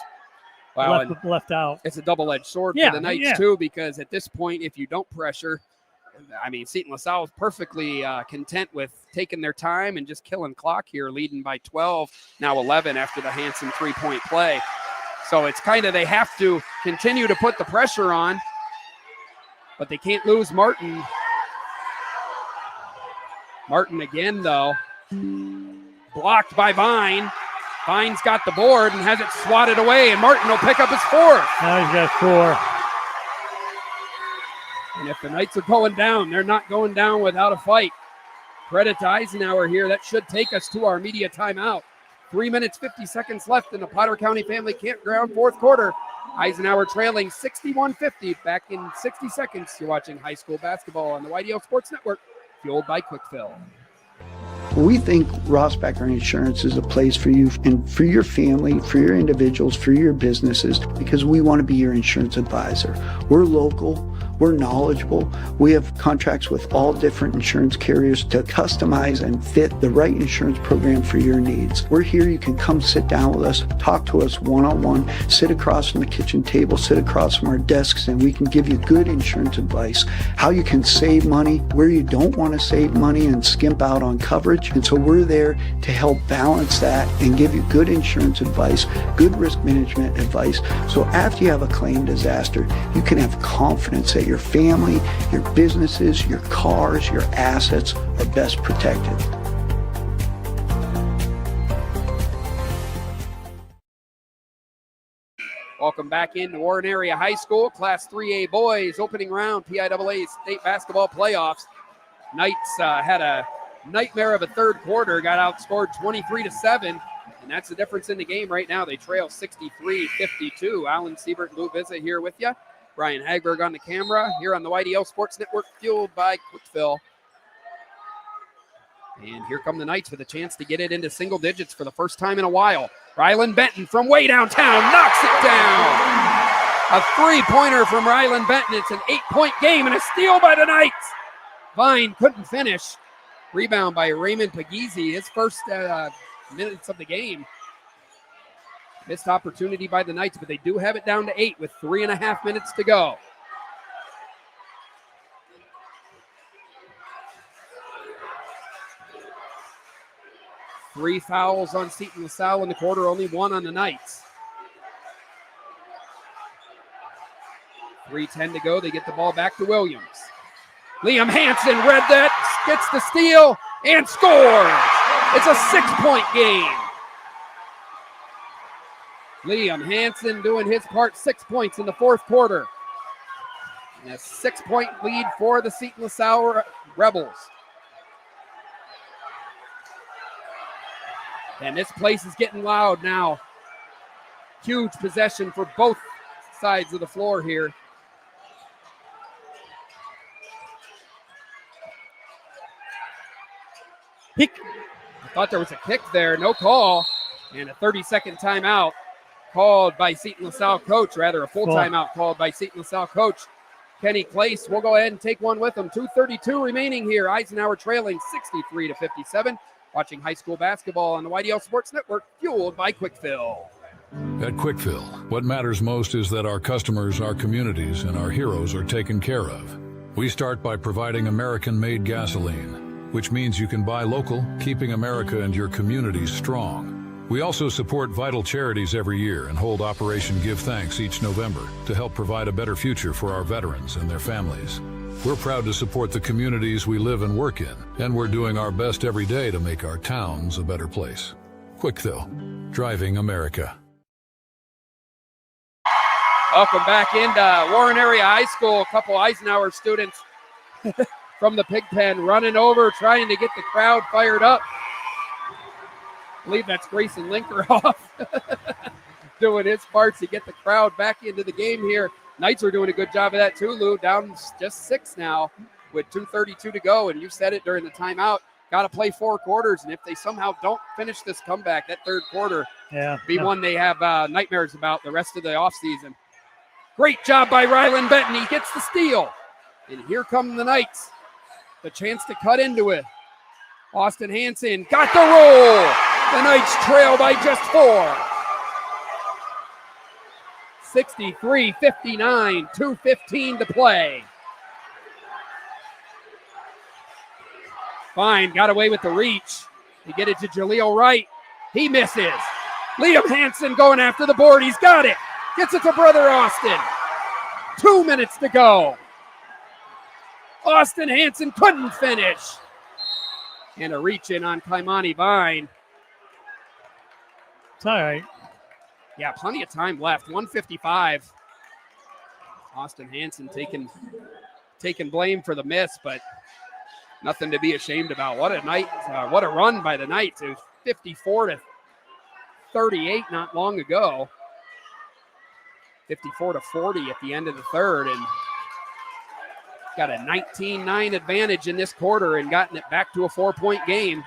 left out. It's a double-edged sword for the Knights, too, because at this point, if you don't pressure, Seton LaSalle is perfectly content with taking their time and just killing clock here, leading by 12, now 11 after the Hansen 3-point play. So it's kind of they have to continue to put the pressure on, but they can't lose Martin. Martin again, though. Blocked by Vine. Fine's got the board and has it swatted away, and Martin will pick up his fourth. Now he's got 4. And if the Knights are going down, they're not going down without a fight. Credit to Eisenhower here. That should take us to our media timeout. 3 minutes, 50 seconds left in the Potter County Family Campground fourth quarter. Eisenhower trailing 61-50. Back in 60 seconds, you're watching high school basketball on the YDL Sports Network, fueled by Kwik. We think Ross Becker Insurance is a place for you and for your family, for your individuals, for your businesses, because we want to be your insurance advisor. We're local, we're knowledgeable, we have contracts with all different insurance carriers to customize and fit the right insurance program for your needs. We're here, you can come sit down with us, talk to us one-on-one, sit across from the kitchen table, sit across from our desks, and we can give you good insurance advice, how you can save money, where you don't want to save money and skimp out on coverage. And so we're there to help balance that and give you good insurance advice, good risk management advice. So after you have a claim disaster, you can have confidence that your family, your businesses, your cars, your assets are best protected. Welcome back into Warren Area High School, Class 3A boys, opening round, PIAA state basketball playoffs. Knights had a nightmare of a third quarter, got outscored 23-7, and that's the difference in the game right now. They trail 63-52. Alan Siebert and Lou Vizza here with you. Brian Hagberg on the camera here on the YDL Sports Network, fueled by Kwik. And here come the Knights with a chance to get it into single digits for the first time in a while. Rylan Benton from way downtown knocks it down. A three-pointer from Rylan Benton. It's an 8-point game and a steal by the Knights. Vine couldn't finish. Rebound by Raymond Pagizzi, his first minutes of the game. Missed opportunity by the Knights, but they do have it down to 8 with 3.5 minutes to go. Three fouls on Seton LaSalle in the quarter, only 1 on the Knights. 3:10 to go. They get the ball back to Williams. Liam Hansen read that, gets the steal, and scores. It's a 6-point game. Liam Hansen doing his part, 6 points in the fourth quarter. And a 6-point lead for the Seton LaSalle Rebels. And this place is getting loud now. Huge possession for both sides of the floor here. I thought there was a kick there, no call. And a 30-second timeout called by Seton LaSalle coach, rather a full timeout called by Seton LaSalle coach Kenny Clace. We'll go ahead and take one with him. 2:32 remaining here. Eisenhower trailing 63-57. Watching high school basketball on the YDL Sports Network, fueled by Kwik. At Kwik, what matters most is that our customers, our communities, and our heroes are taken care of. We start by providing American-made gasoline, which means you can buy local, keeping America and your communities strong. We also support vital charities every year and hold Operation Give Thanks each November to help provide a better future for our veterans and their families. We're proud to support the communities we live and work in, and we're doing our best every day to make our towns a better place. Kwik, driving America. Welcome back into Warren Area High School. A couple Eisenhower students from the pig pen running over, trying to get the crowd fired up. I believe that's Grayson Linkeroff doing his part to get the crowd back into the game here. Knights are doing a good job of that too, Lou. Down just 6 now with 2:32 to go. And you said it during the timeout. Got to play 4 quarters. And if they somehow don't finish this comeback, that third quarter be one they have nightmares about the rest of the offseason. Great job by Rylan Benton. He gets the steal. And here come the Knights. The chance to cut into it. Austin Hansen got the roll. The Knights trail by just 4. 63-59, 2:15 to play. Fine, got away with the reach. They get it to Jaleel Wright. He misses. Liam Hansen going after the board. He's got it. Gets it to Brother Austin. 2 minutes to go. Austin Hansen couldn't finish. And a reach in on Kaimani Vine. It's all right. Yeah, plenty of time left. 1:55. Austin Hansen taking blame for the miss, but nothing to be ashamed about. What a night! What a run by the Knights. It was 54-38 not long ago. 54-40 at the end of the third, and got a 19-9 advantage in this quarter and gotten it back to a 4-point game.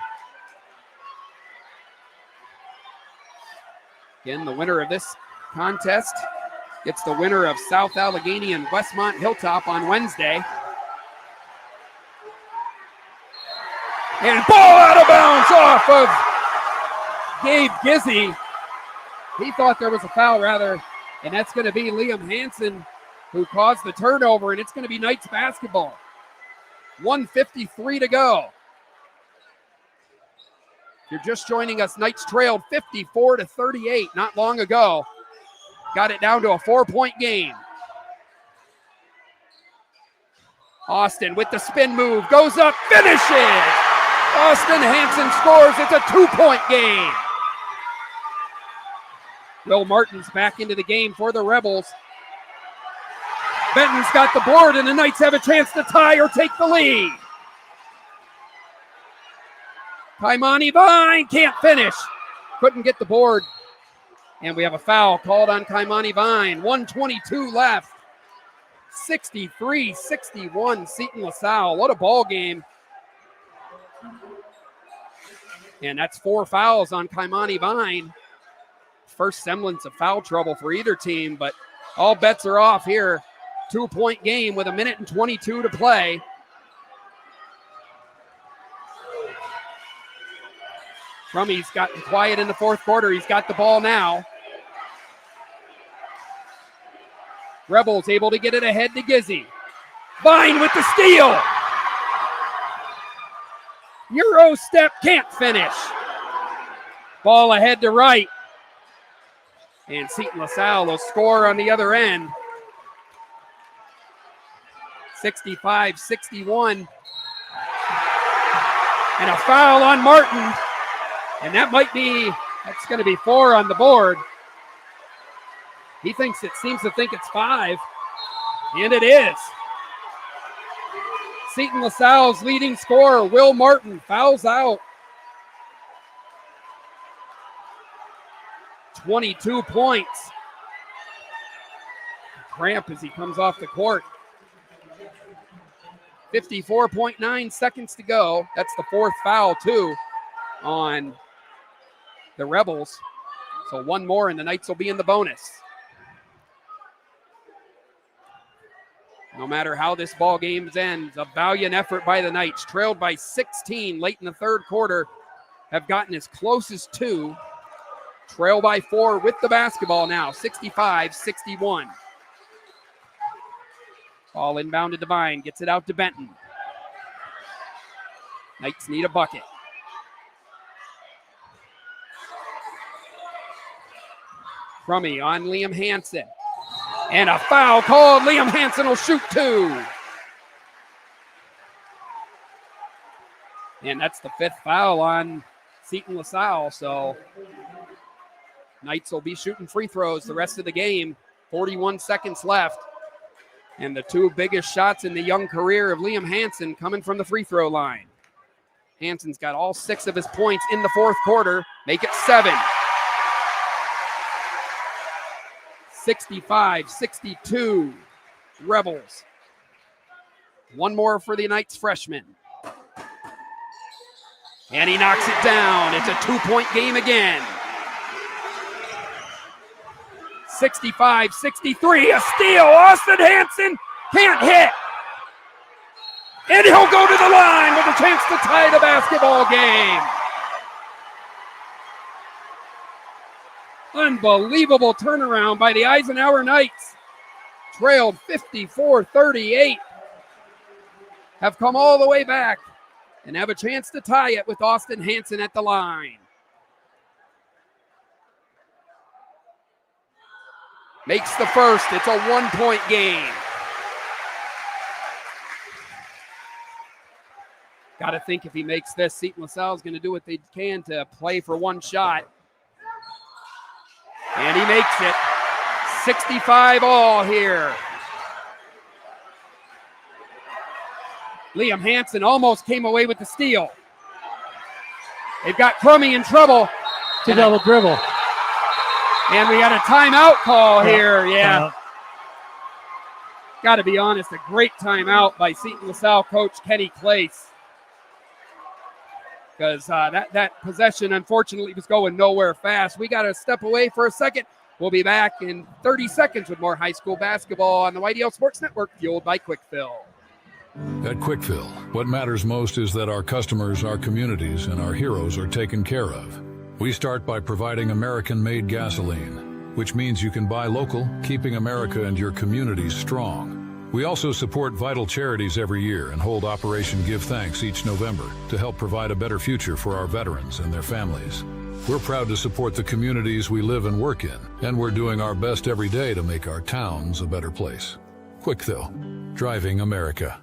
Again, the winner of this contest gets the winner of South Allegheny and Westmont Hilltop on Wednesday. And ball out of bounds off of Gabe Gizzy. He thought there was a foul, rather, and that's going to be Liam Hansen who caused the turnover, and it's going to be Knights basketball. 1:53 to go. If you're just joining us, Knights trailed 54-38 not long ago. Got it down to a 4-point game. Austin with the spin move, goes up, finishes! Austin Hansen scores. It's a 2-point game. Will Martin's back into the game for the Rebels. Benton's got the board, and the Knights have a chance to tie or take the lead. Kaimani Vine can't finish. Couldn't get the board. And we have a foul called on Kaimani Vine. 1:22 left. 63-61 Seton LaSalle. What a ball game. And that's 4 fouls on Kaimani Vine. First semblance of foul trouble for either team, but all bets are off here. 2-point game with 1:22 to play. Crummey's gotten quiet in the fourth quarter. He's got the ball now. Rebels able to get it ahead to Gizzy. Vine with the steal. Euro step, can't finish. Ball ahead to Wright. And Seton LaSalle will score on the other end. 65-61. And a foul on Martin. And that's going to be 4 on the board. He seems to think it's 5. And it is. Seton LaSalle's leading scorer, Will Martin, fouls out. 22 points. Cramp as he comes off the court. 54.9 seconds to go. That's the 4th foul, too, on the Rebels. So 1 more, and the Knights will be in the bonus. No matter how this ball game ends, a valiant effort by the Knights, trailed by 16 late in the third quarter, have gotten as close as 2. Trail by 4 with the basketball now, 65-61. Ball inbounded to Vine, gets it out to Benton. Knights need a bucket. Crummey on Liam Hansen. And a foul called. Liam Hansen will shoot 2. And that's the 5th foul on Seton LaSalle. So Knights will be shooting free throws the rest of the game. 41 seconds left. And the 2 biggest shots in the young career of Liam Hansen coming from the free throw line. Hansen's got all 6 of his points in the fourth quarter. Make it 7. 65-62 Rebels. 1 more for the Knights freshman. And he knocks it down. It's a 2-point game again. 65-63, a steal. Austin Hansen can't hit. And he'll go to the line with a chance to tie the basketball game. Unbelievable turnaround by the Eisenhower Knights. Trailed 54-38. Have come all the way back and have a chance to tie it with Austin Hansen at the line. Makes the first. It's a 1-point game. Got to think if he makes this, Seton LaSalle is going to do what they can to play for 1 shot. And he makes it 65 all here. Liam Hansen almost came away with the steal. They've got Crummy in trouble. It's a double dribble. And we got a timeout call here. Yeah. Got to be honest, a great timeout by Seton LaSalle coach Kenny Clace. Because that possession, unfortunately, was going nowhere fast. We got to step away for a second. We'll be back in 30 seconds with more high school basketball on the YDL Sports Network, fueled by Kwikfill. At Kwikfill, what matters most is that our customers, our communities, and our heroes are taken care of. We start by providing American-made gasoline, which means you can buy local, keeping America and your communities strong. We also support vital charities every year and hold Operation Give Thanks each November to help provide a better future for our veterans and their families. We're proud to support the communities we live and work in, and we're doing our best every day to make our towns a better place. Kwikfill, driving America.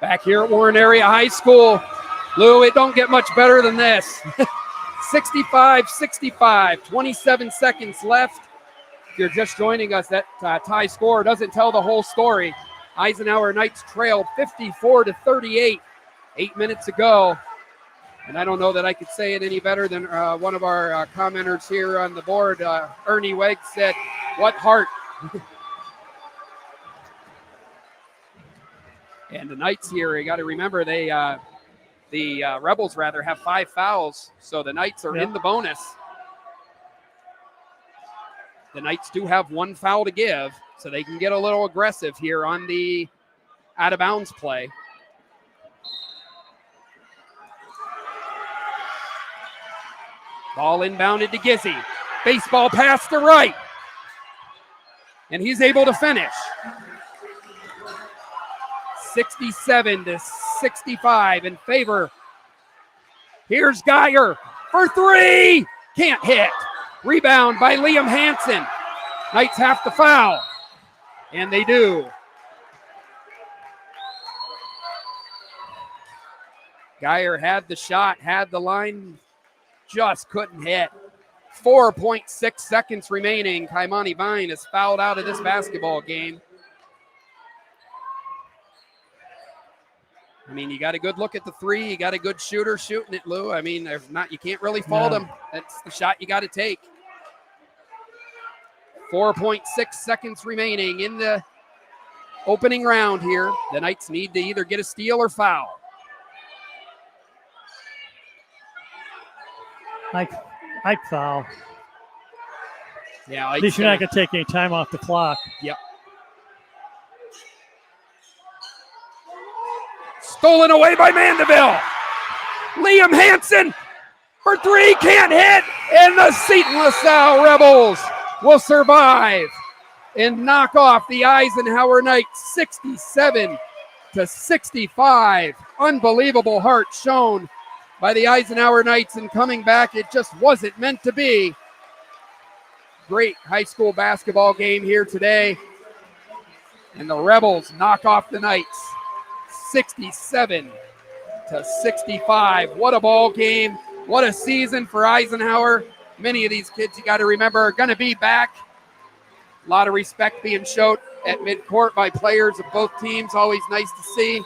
Back here at Warren Area High School, Lou, it don't get much better than this. 65-65, 27 seconds left. If you're just joining us, that tie score doesn't tell the whole story. Eisenhower Knights trailed 54-38, 8 minutes ago. And I don't know that I could say it any better than one of our commenters here on the board, Ernie Wegg, said, "What heart?" And the Knights here, you got to remember, the Rebels have 5 fouls, so the Knights are in the bonus. The Knights do have 1 foul to give, so they can get a little aggressive here on the out-of-bounds play. Ball inbounded to Gizzy. Baseball pass to right. And he's able to finish. 67-65 in favor. Here's Geyer for 3. Can't hit. Rebound by Liam Hansen. Knights have to foul. And they do. Geyer had the shot, had the line, just couldn't hit. 4.6 seconds remaining. Kaimani Vine is fouled out of this basketball game. I mean, you got a good look at the 3. You got a good shooter shooting it, Lou. I mean, there's not, you can't really fault him. That's the shot you got to take. 4.6 seconds remaining in the opening round here. The Knights need to either get a steal or foul. I'd foul. Yeah, at least you're not going to take any time off the clock. Yep. Stolen away by Mandeville. Liam Hansen for 3, can't hit. And the Seton LaSalle Rebels will survive and knock off the Eisenhower Knights 67-65. Unbelievable heart shown by the Eisenhower Knights, and coming back, it just wasn't meant to be. Great high school basketball game here today. And the Rebels knock off the Knights 67-65. What a ball game. What a season for Eisenhower. Many of these kids, you got to remember, are going to be back. A lot of respect being shown at midcourt by players of both teams. Always nice to see.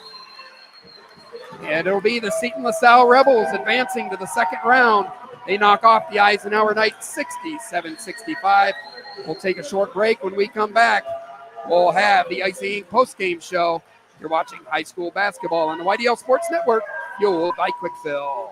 And it'll be the Seton LaSalle Rebels advancing to the second round. They knock off the Eisenhower Knights 67-65. We'll take a short break. When we come back, we'll have the Icy Inc. postgame show. You're watching high school basketball on the YDL Sports Network, fueled by Kwikfill.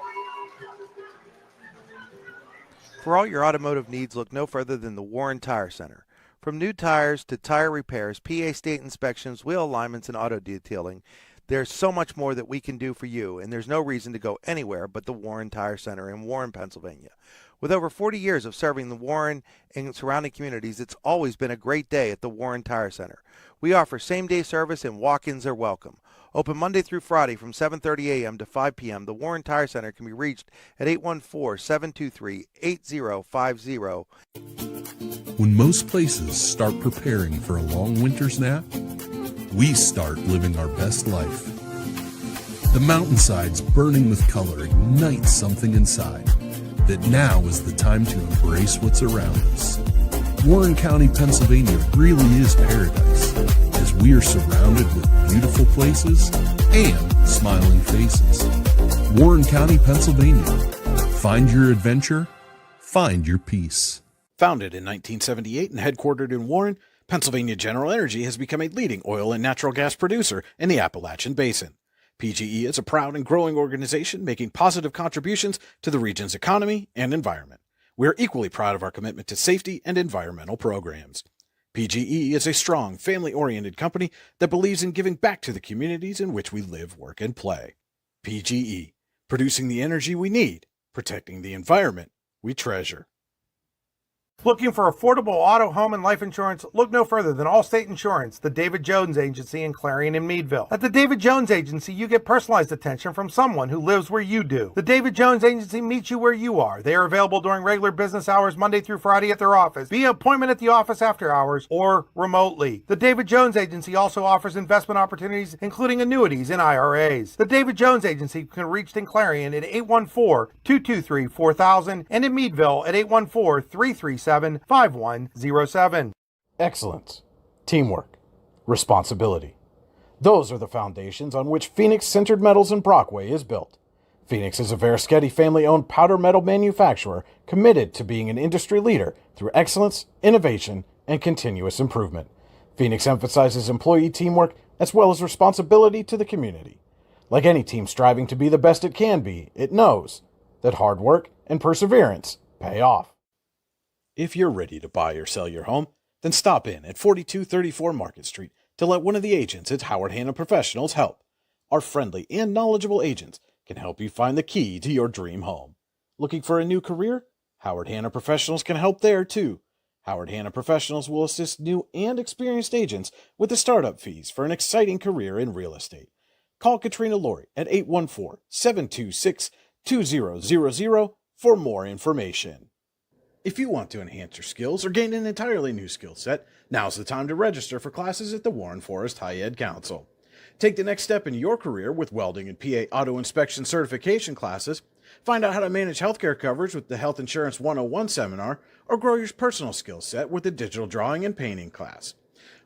For all your automotive needs, look no further than the Warren Tire Center. From new tires to tire repairs, PA state inspections, wheel alignments, and auto detailing, there's so much more that we can do for you, and there's no reason to go anywhere but the Warren Tire Center in Warren, Pennsylvania. With over 40 years of serving the Warren and surrounding communities, it's always been a great day at the Warren Tire Center. We offer same-day service and walk-ins are welcome. Open Monday through Friday from 7:30 a.m. to 5 p.m., the Warren Tire Center can be reached at 814-723-8050. When most places start preparing for a long winter's nap, we start living our best life. The mountainsides burning with color ignite something inside. That now is the time to embrace what's around us. Warren County, Pennsylvania really is paradise, as we are surrounded with beautiful places and smiling faces. Warren County, Pennsylvania. Find your adventure, find your peace. Founded in 1978 and headquartered in Warren, Pennsylvania General Energy has become a leading oil and natural gas producer in the Appalachian Basin. PGE is a proud and growing organization making positive contributions to the region's economy and environment. We are equally proud of our commitment to safety and environmental programs. PGE is a strong, family-oriented company that believes in giving back to the communities in which we live, work, and play. PGE, producing the energy we need, protecting the environment we treasure. Looking for affordable auto, home, and life insurance? Look no further than Allstate Insurance, the David Jones Agency in Clarion and Meadville. At the David Jones Agency, you get personalized attention from someone who lives where you do. The David Jones Agency meets you where you are. They are available during regular business hours Monday through Friday at their office, via appointment at the office after hours, or remotely. The David Jones Agency also offers investment opportunities, including annuities and IRAs. The David Jones Agency can be reached in Clarion at 814-223-4000 and in Meadville at 814-337-5107. Excellence, teamwork, responsibility. Those are the foundations on which Phoenix Sintered Metals in Brockway is built. Phoenix is a Verischetti family-owned powder metal manufacturer committed to being an industry leader through excellence, innovation, and continuous improvement. Phoenix emphasizes employee teamwork as well as responsibility to the community. Like any team striving to be the best it can be, it knows that hard work and perseverance pay off. If you're ready to buy or sell your home, then stop in at 4234 Market Street to let one of the agents at Howard Hanna Professionals help. Our friendly and knowledgeable agents can help you find the key to your dream home. Looking for a new career? Howard Hanna Professionals can help there too. Howard Hanna Professionals will assist new and experienced agents with the startup fees for an exciting career in real estate. Call Katrina Laurie at 814-726-2000 for more information. If you want to enhance your skills or gain an entirely new skill set, now's the time to register for classes at the Warren Forest High Ed Council. Take the next step in your career with welding and PA auto inspection certification classes, find out how to manage healthcare coverage with the Health Insurance 101 seminar, or grow your personal skill set with the digital drawing and painting class.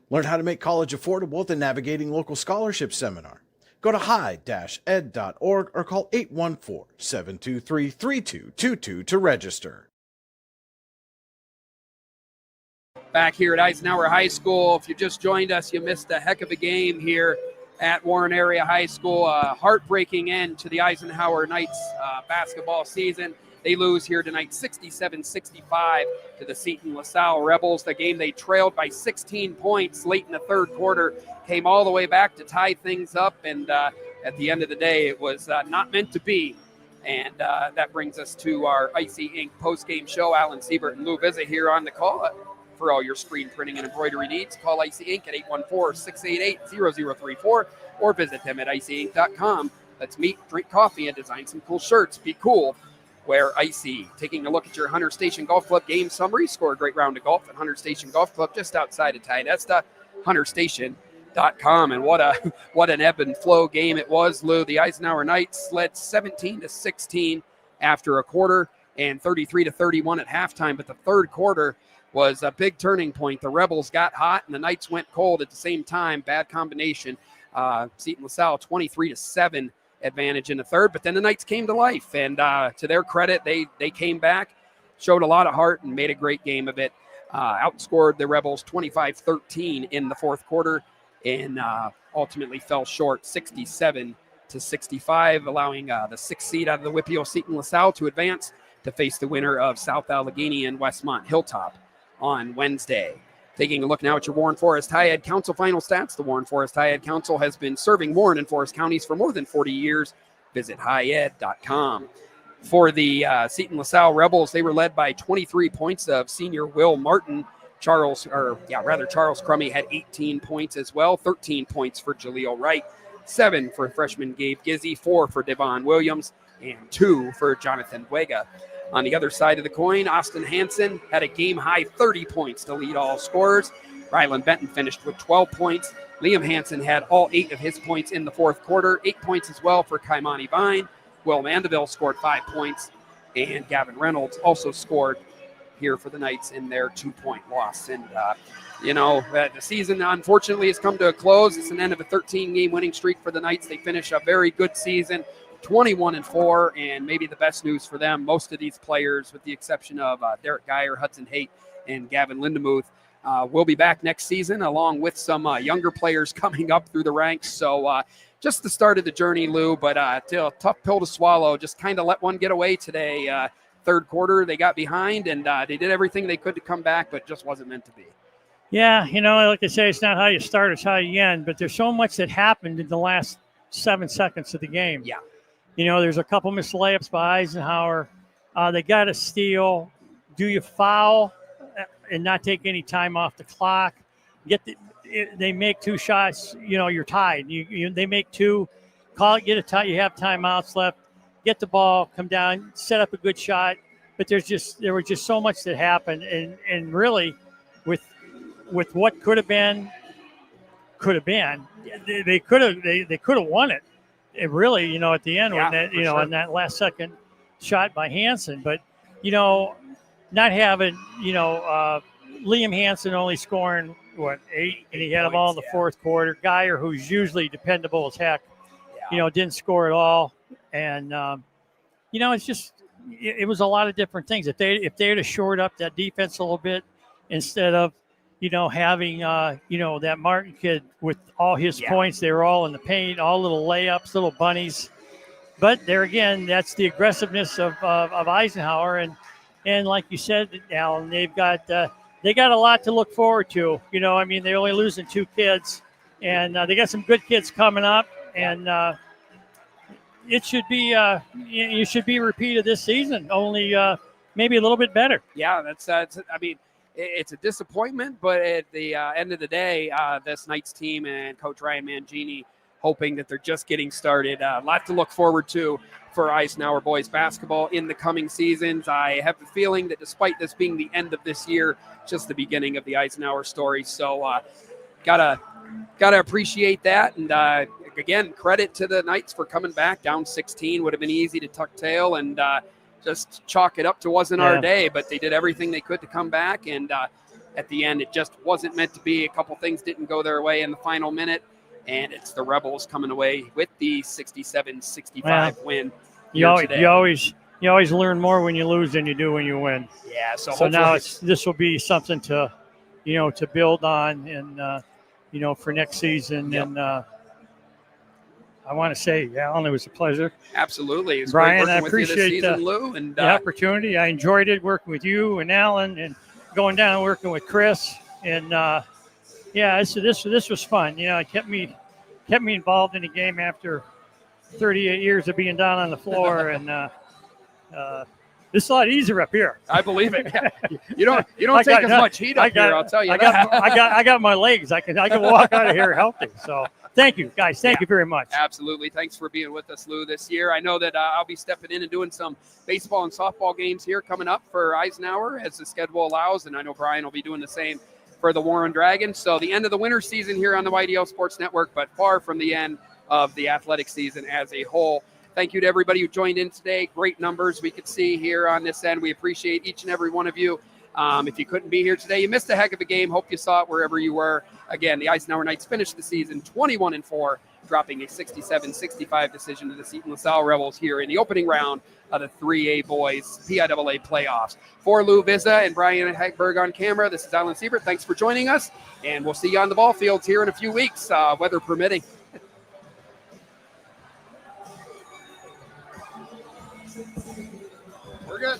Learn how to make college affordable with the Navigating Local Scholarship seminar. Go to high-ed.org or call 814-723-3222 to register. Back here at Eisenhower High School. If you just joined us, you missed a heck of a game here at Warren Area High School. A heartbreaking end to the Eisenhower Knights basketball season. They lose here tonight 67-65 to the Seton LaSalle Rebels. The game they trailed by 16 points late in the third quarter, came all the way back to tie things up, and at the end of the day, it was not meant to be. And that brings us to our Icy Ink post-game show. Alan Siebert and Lou Vizza here on the call. For all your screen printing and embroidery needs, call Icy Ink at 814-688-0034 or visit them at icyink.com. Let's meet, drink coffee, and design some cool shirts. Be cool. Wear Icy. Taking a look at your Hunter Station Golf Club game summary. Score a great round of golf at Hunter Station Golf Club just outside of Tianesta, hunterstation.com. And what an ebb and flow game it was, Lou. The Eisenhower Knights led 17-16 after a quarter and 33-31 at halftime, but the third quarter was a big turning point. The Rebels got hot and the Knights went cold at the same time. Bad combination. Seton LaSalle 23-7 advantage in the third, but then the Knights came to life, and to their credit, they came back, showed a lot of heart, and made a great game of it. Outscored the Rebels 25-13 in the fourth quarter, and ultimately fell short 67-65, allowing the sixth seed out of the WPIAA Seton LaSalle to advance to face the winner of South Allegheny and Westmont Hilltop on Wednesday. Taking a look now at your Warren Forest High Ed Council final stats. The Warren Forest High Ed Council has been serving Warren and Forest counties for more than 40 years. Visit highed.com. For the Seton LaSalle Rebels, they were led by 23 points of senior Will Martin. Charles Crummy had 18 points as well. 13 points for Jaleel Wright. 7 for freshman Gabe Gizzy. 4 for Devon Williams. And 2 for Jonathan Vega. On the other side of the coin, Austin Hansen had a game-high 30 points to lead all scorers. Ryland Benton finished with 12 points. Liam Hansen had all 8 of his points in the fourth quarter, 8 points as well for Kaimani Vine. Will Mandeville scored 5 points, and Gavin Reynolds also scored here for the Knights in their 2-point loss. And, the season, unfortunately, has come to a close. It's an end of a 13-game winning streak for the Knights. They finish a very good season, 21-4, and maybe the best news for them, most of these players, with the exception of Derek Geyer, Hudson Haight, and Gavin Lindemuth, will be back next season, along with some younger players coming up through the ranks. So just the start of the journey, Lou, but tough pill to swallow. Just kind of let one get away today. Third quarter, they got behind, and they did everything they could to come back, but just wasn't meant to be. Yeah, like I say, it's not how you start, it's how you end. But there's so much that happened in the last 7 seconds of the game. Yeah. There's a couple missed layups by Eisenhower. They got a steal. Do you foul and not take any time off the clock? They make 2 shots, you're tied. They make 2, call it, get a tie. You have timeouts left. Get the ball, come down, set up a good shot. But there was just so much that happened, and really, with what could have been, they could have won it. It really, at the end, when that, sure, on that last second shot by Hansen. But not having, Liam Hansen only scoring 8, and he had them all in the fourth quarter. Geyer, who's usually dependable as heck, didn't score at all. And it's just it was a lot of different things. If they had shored up that defense a little bit, instead of having that Martin kid with all his points, they were all in the paint, all little layups, little bunnies. But there again, that's the aggressiveness of Eisenhower, and like you said, Alan, they got a lot to look forward to. They're only losing 2 kids, and they got some good kids coming up, and it should be you should be repeated this season, only maybe a little bit better. Yeah, that's it's a disappointment, but at the end of the day, this Knights team and Coach Ryan Mangini hoping that they're just getting started. A lot to look forward to for Eisenhower boys basketball in the coming seasons. I have the feeling that despite this being the end of this year, just the beginning of the Eisenhower story. So gotta appreciate that. And again, credit to the Knights for coming back down 16. Would have been easy to tuck tail and just chalk it up to wasn't our day, but they did everything they could to come back. And at the end, it just wasn't meant to be. A couple things didn't go their way in the final minute, and it's the Rebels coming away with the 67-65 win. You always learn more when you lose than you do when you win. Yeah. So now this will be something to build on, and for next season. Yep. And I want to say, Alan, it was a pleasure. Absolutely. It was Brian, great I working with you this appreciate season, Lou, and the opportunity. I enjoyed it working with you and Alan, and going down and working with Chris. And this was fun. It kept me involved in the game after 38 years of being down on the floor, and it's a lot easier up here. I believe it. Yeah. You don't take as much heat up here. I'll tell you that. I got my legs. I can walk out of here healthy. So. Thank you, guys. Thank you very much. Absolutely. Thanks for being with us, Lou, this year. I know that I'll be stepping in and doing some baseball and softball games here coming up for Eisenhower as the schedule allows, and I know Brian will be doing the same for the Warren Dragons. So the end of the winter season here on the YDL Sports Network, but far from the end of the athletic season as a whole. Thank you to everybody who joined in today. Great numbers we could see here on this end. We appreciate each and every one of you. If you couldn't be here today, you missed a heck of a game. Hope you saw it wherever you were. Again, the Eisenhower Knights finished the season 21-4, dropping a 67-65 decision to the Seton LaSalle Rebels here in the opening round of the 3A boys PIAA playoffs. For Lou Vizza and Brian Hagberg on camera, this is Alan Siebert. Thanks for joining us, and we'll see you on the ball fields here in a few weeks, weather permitting. We're good.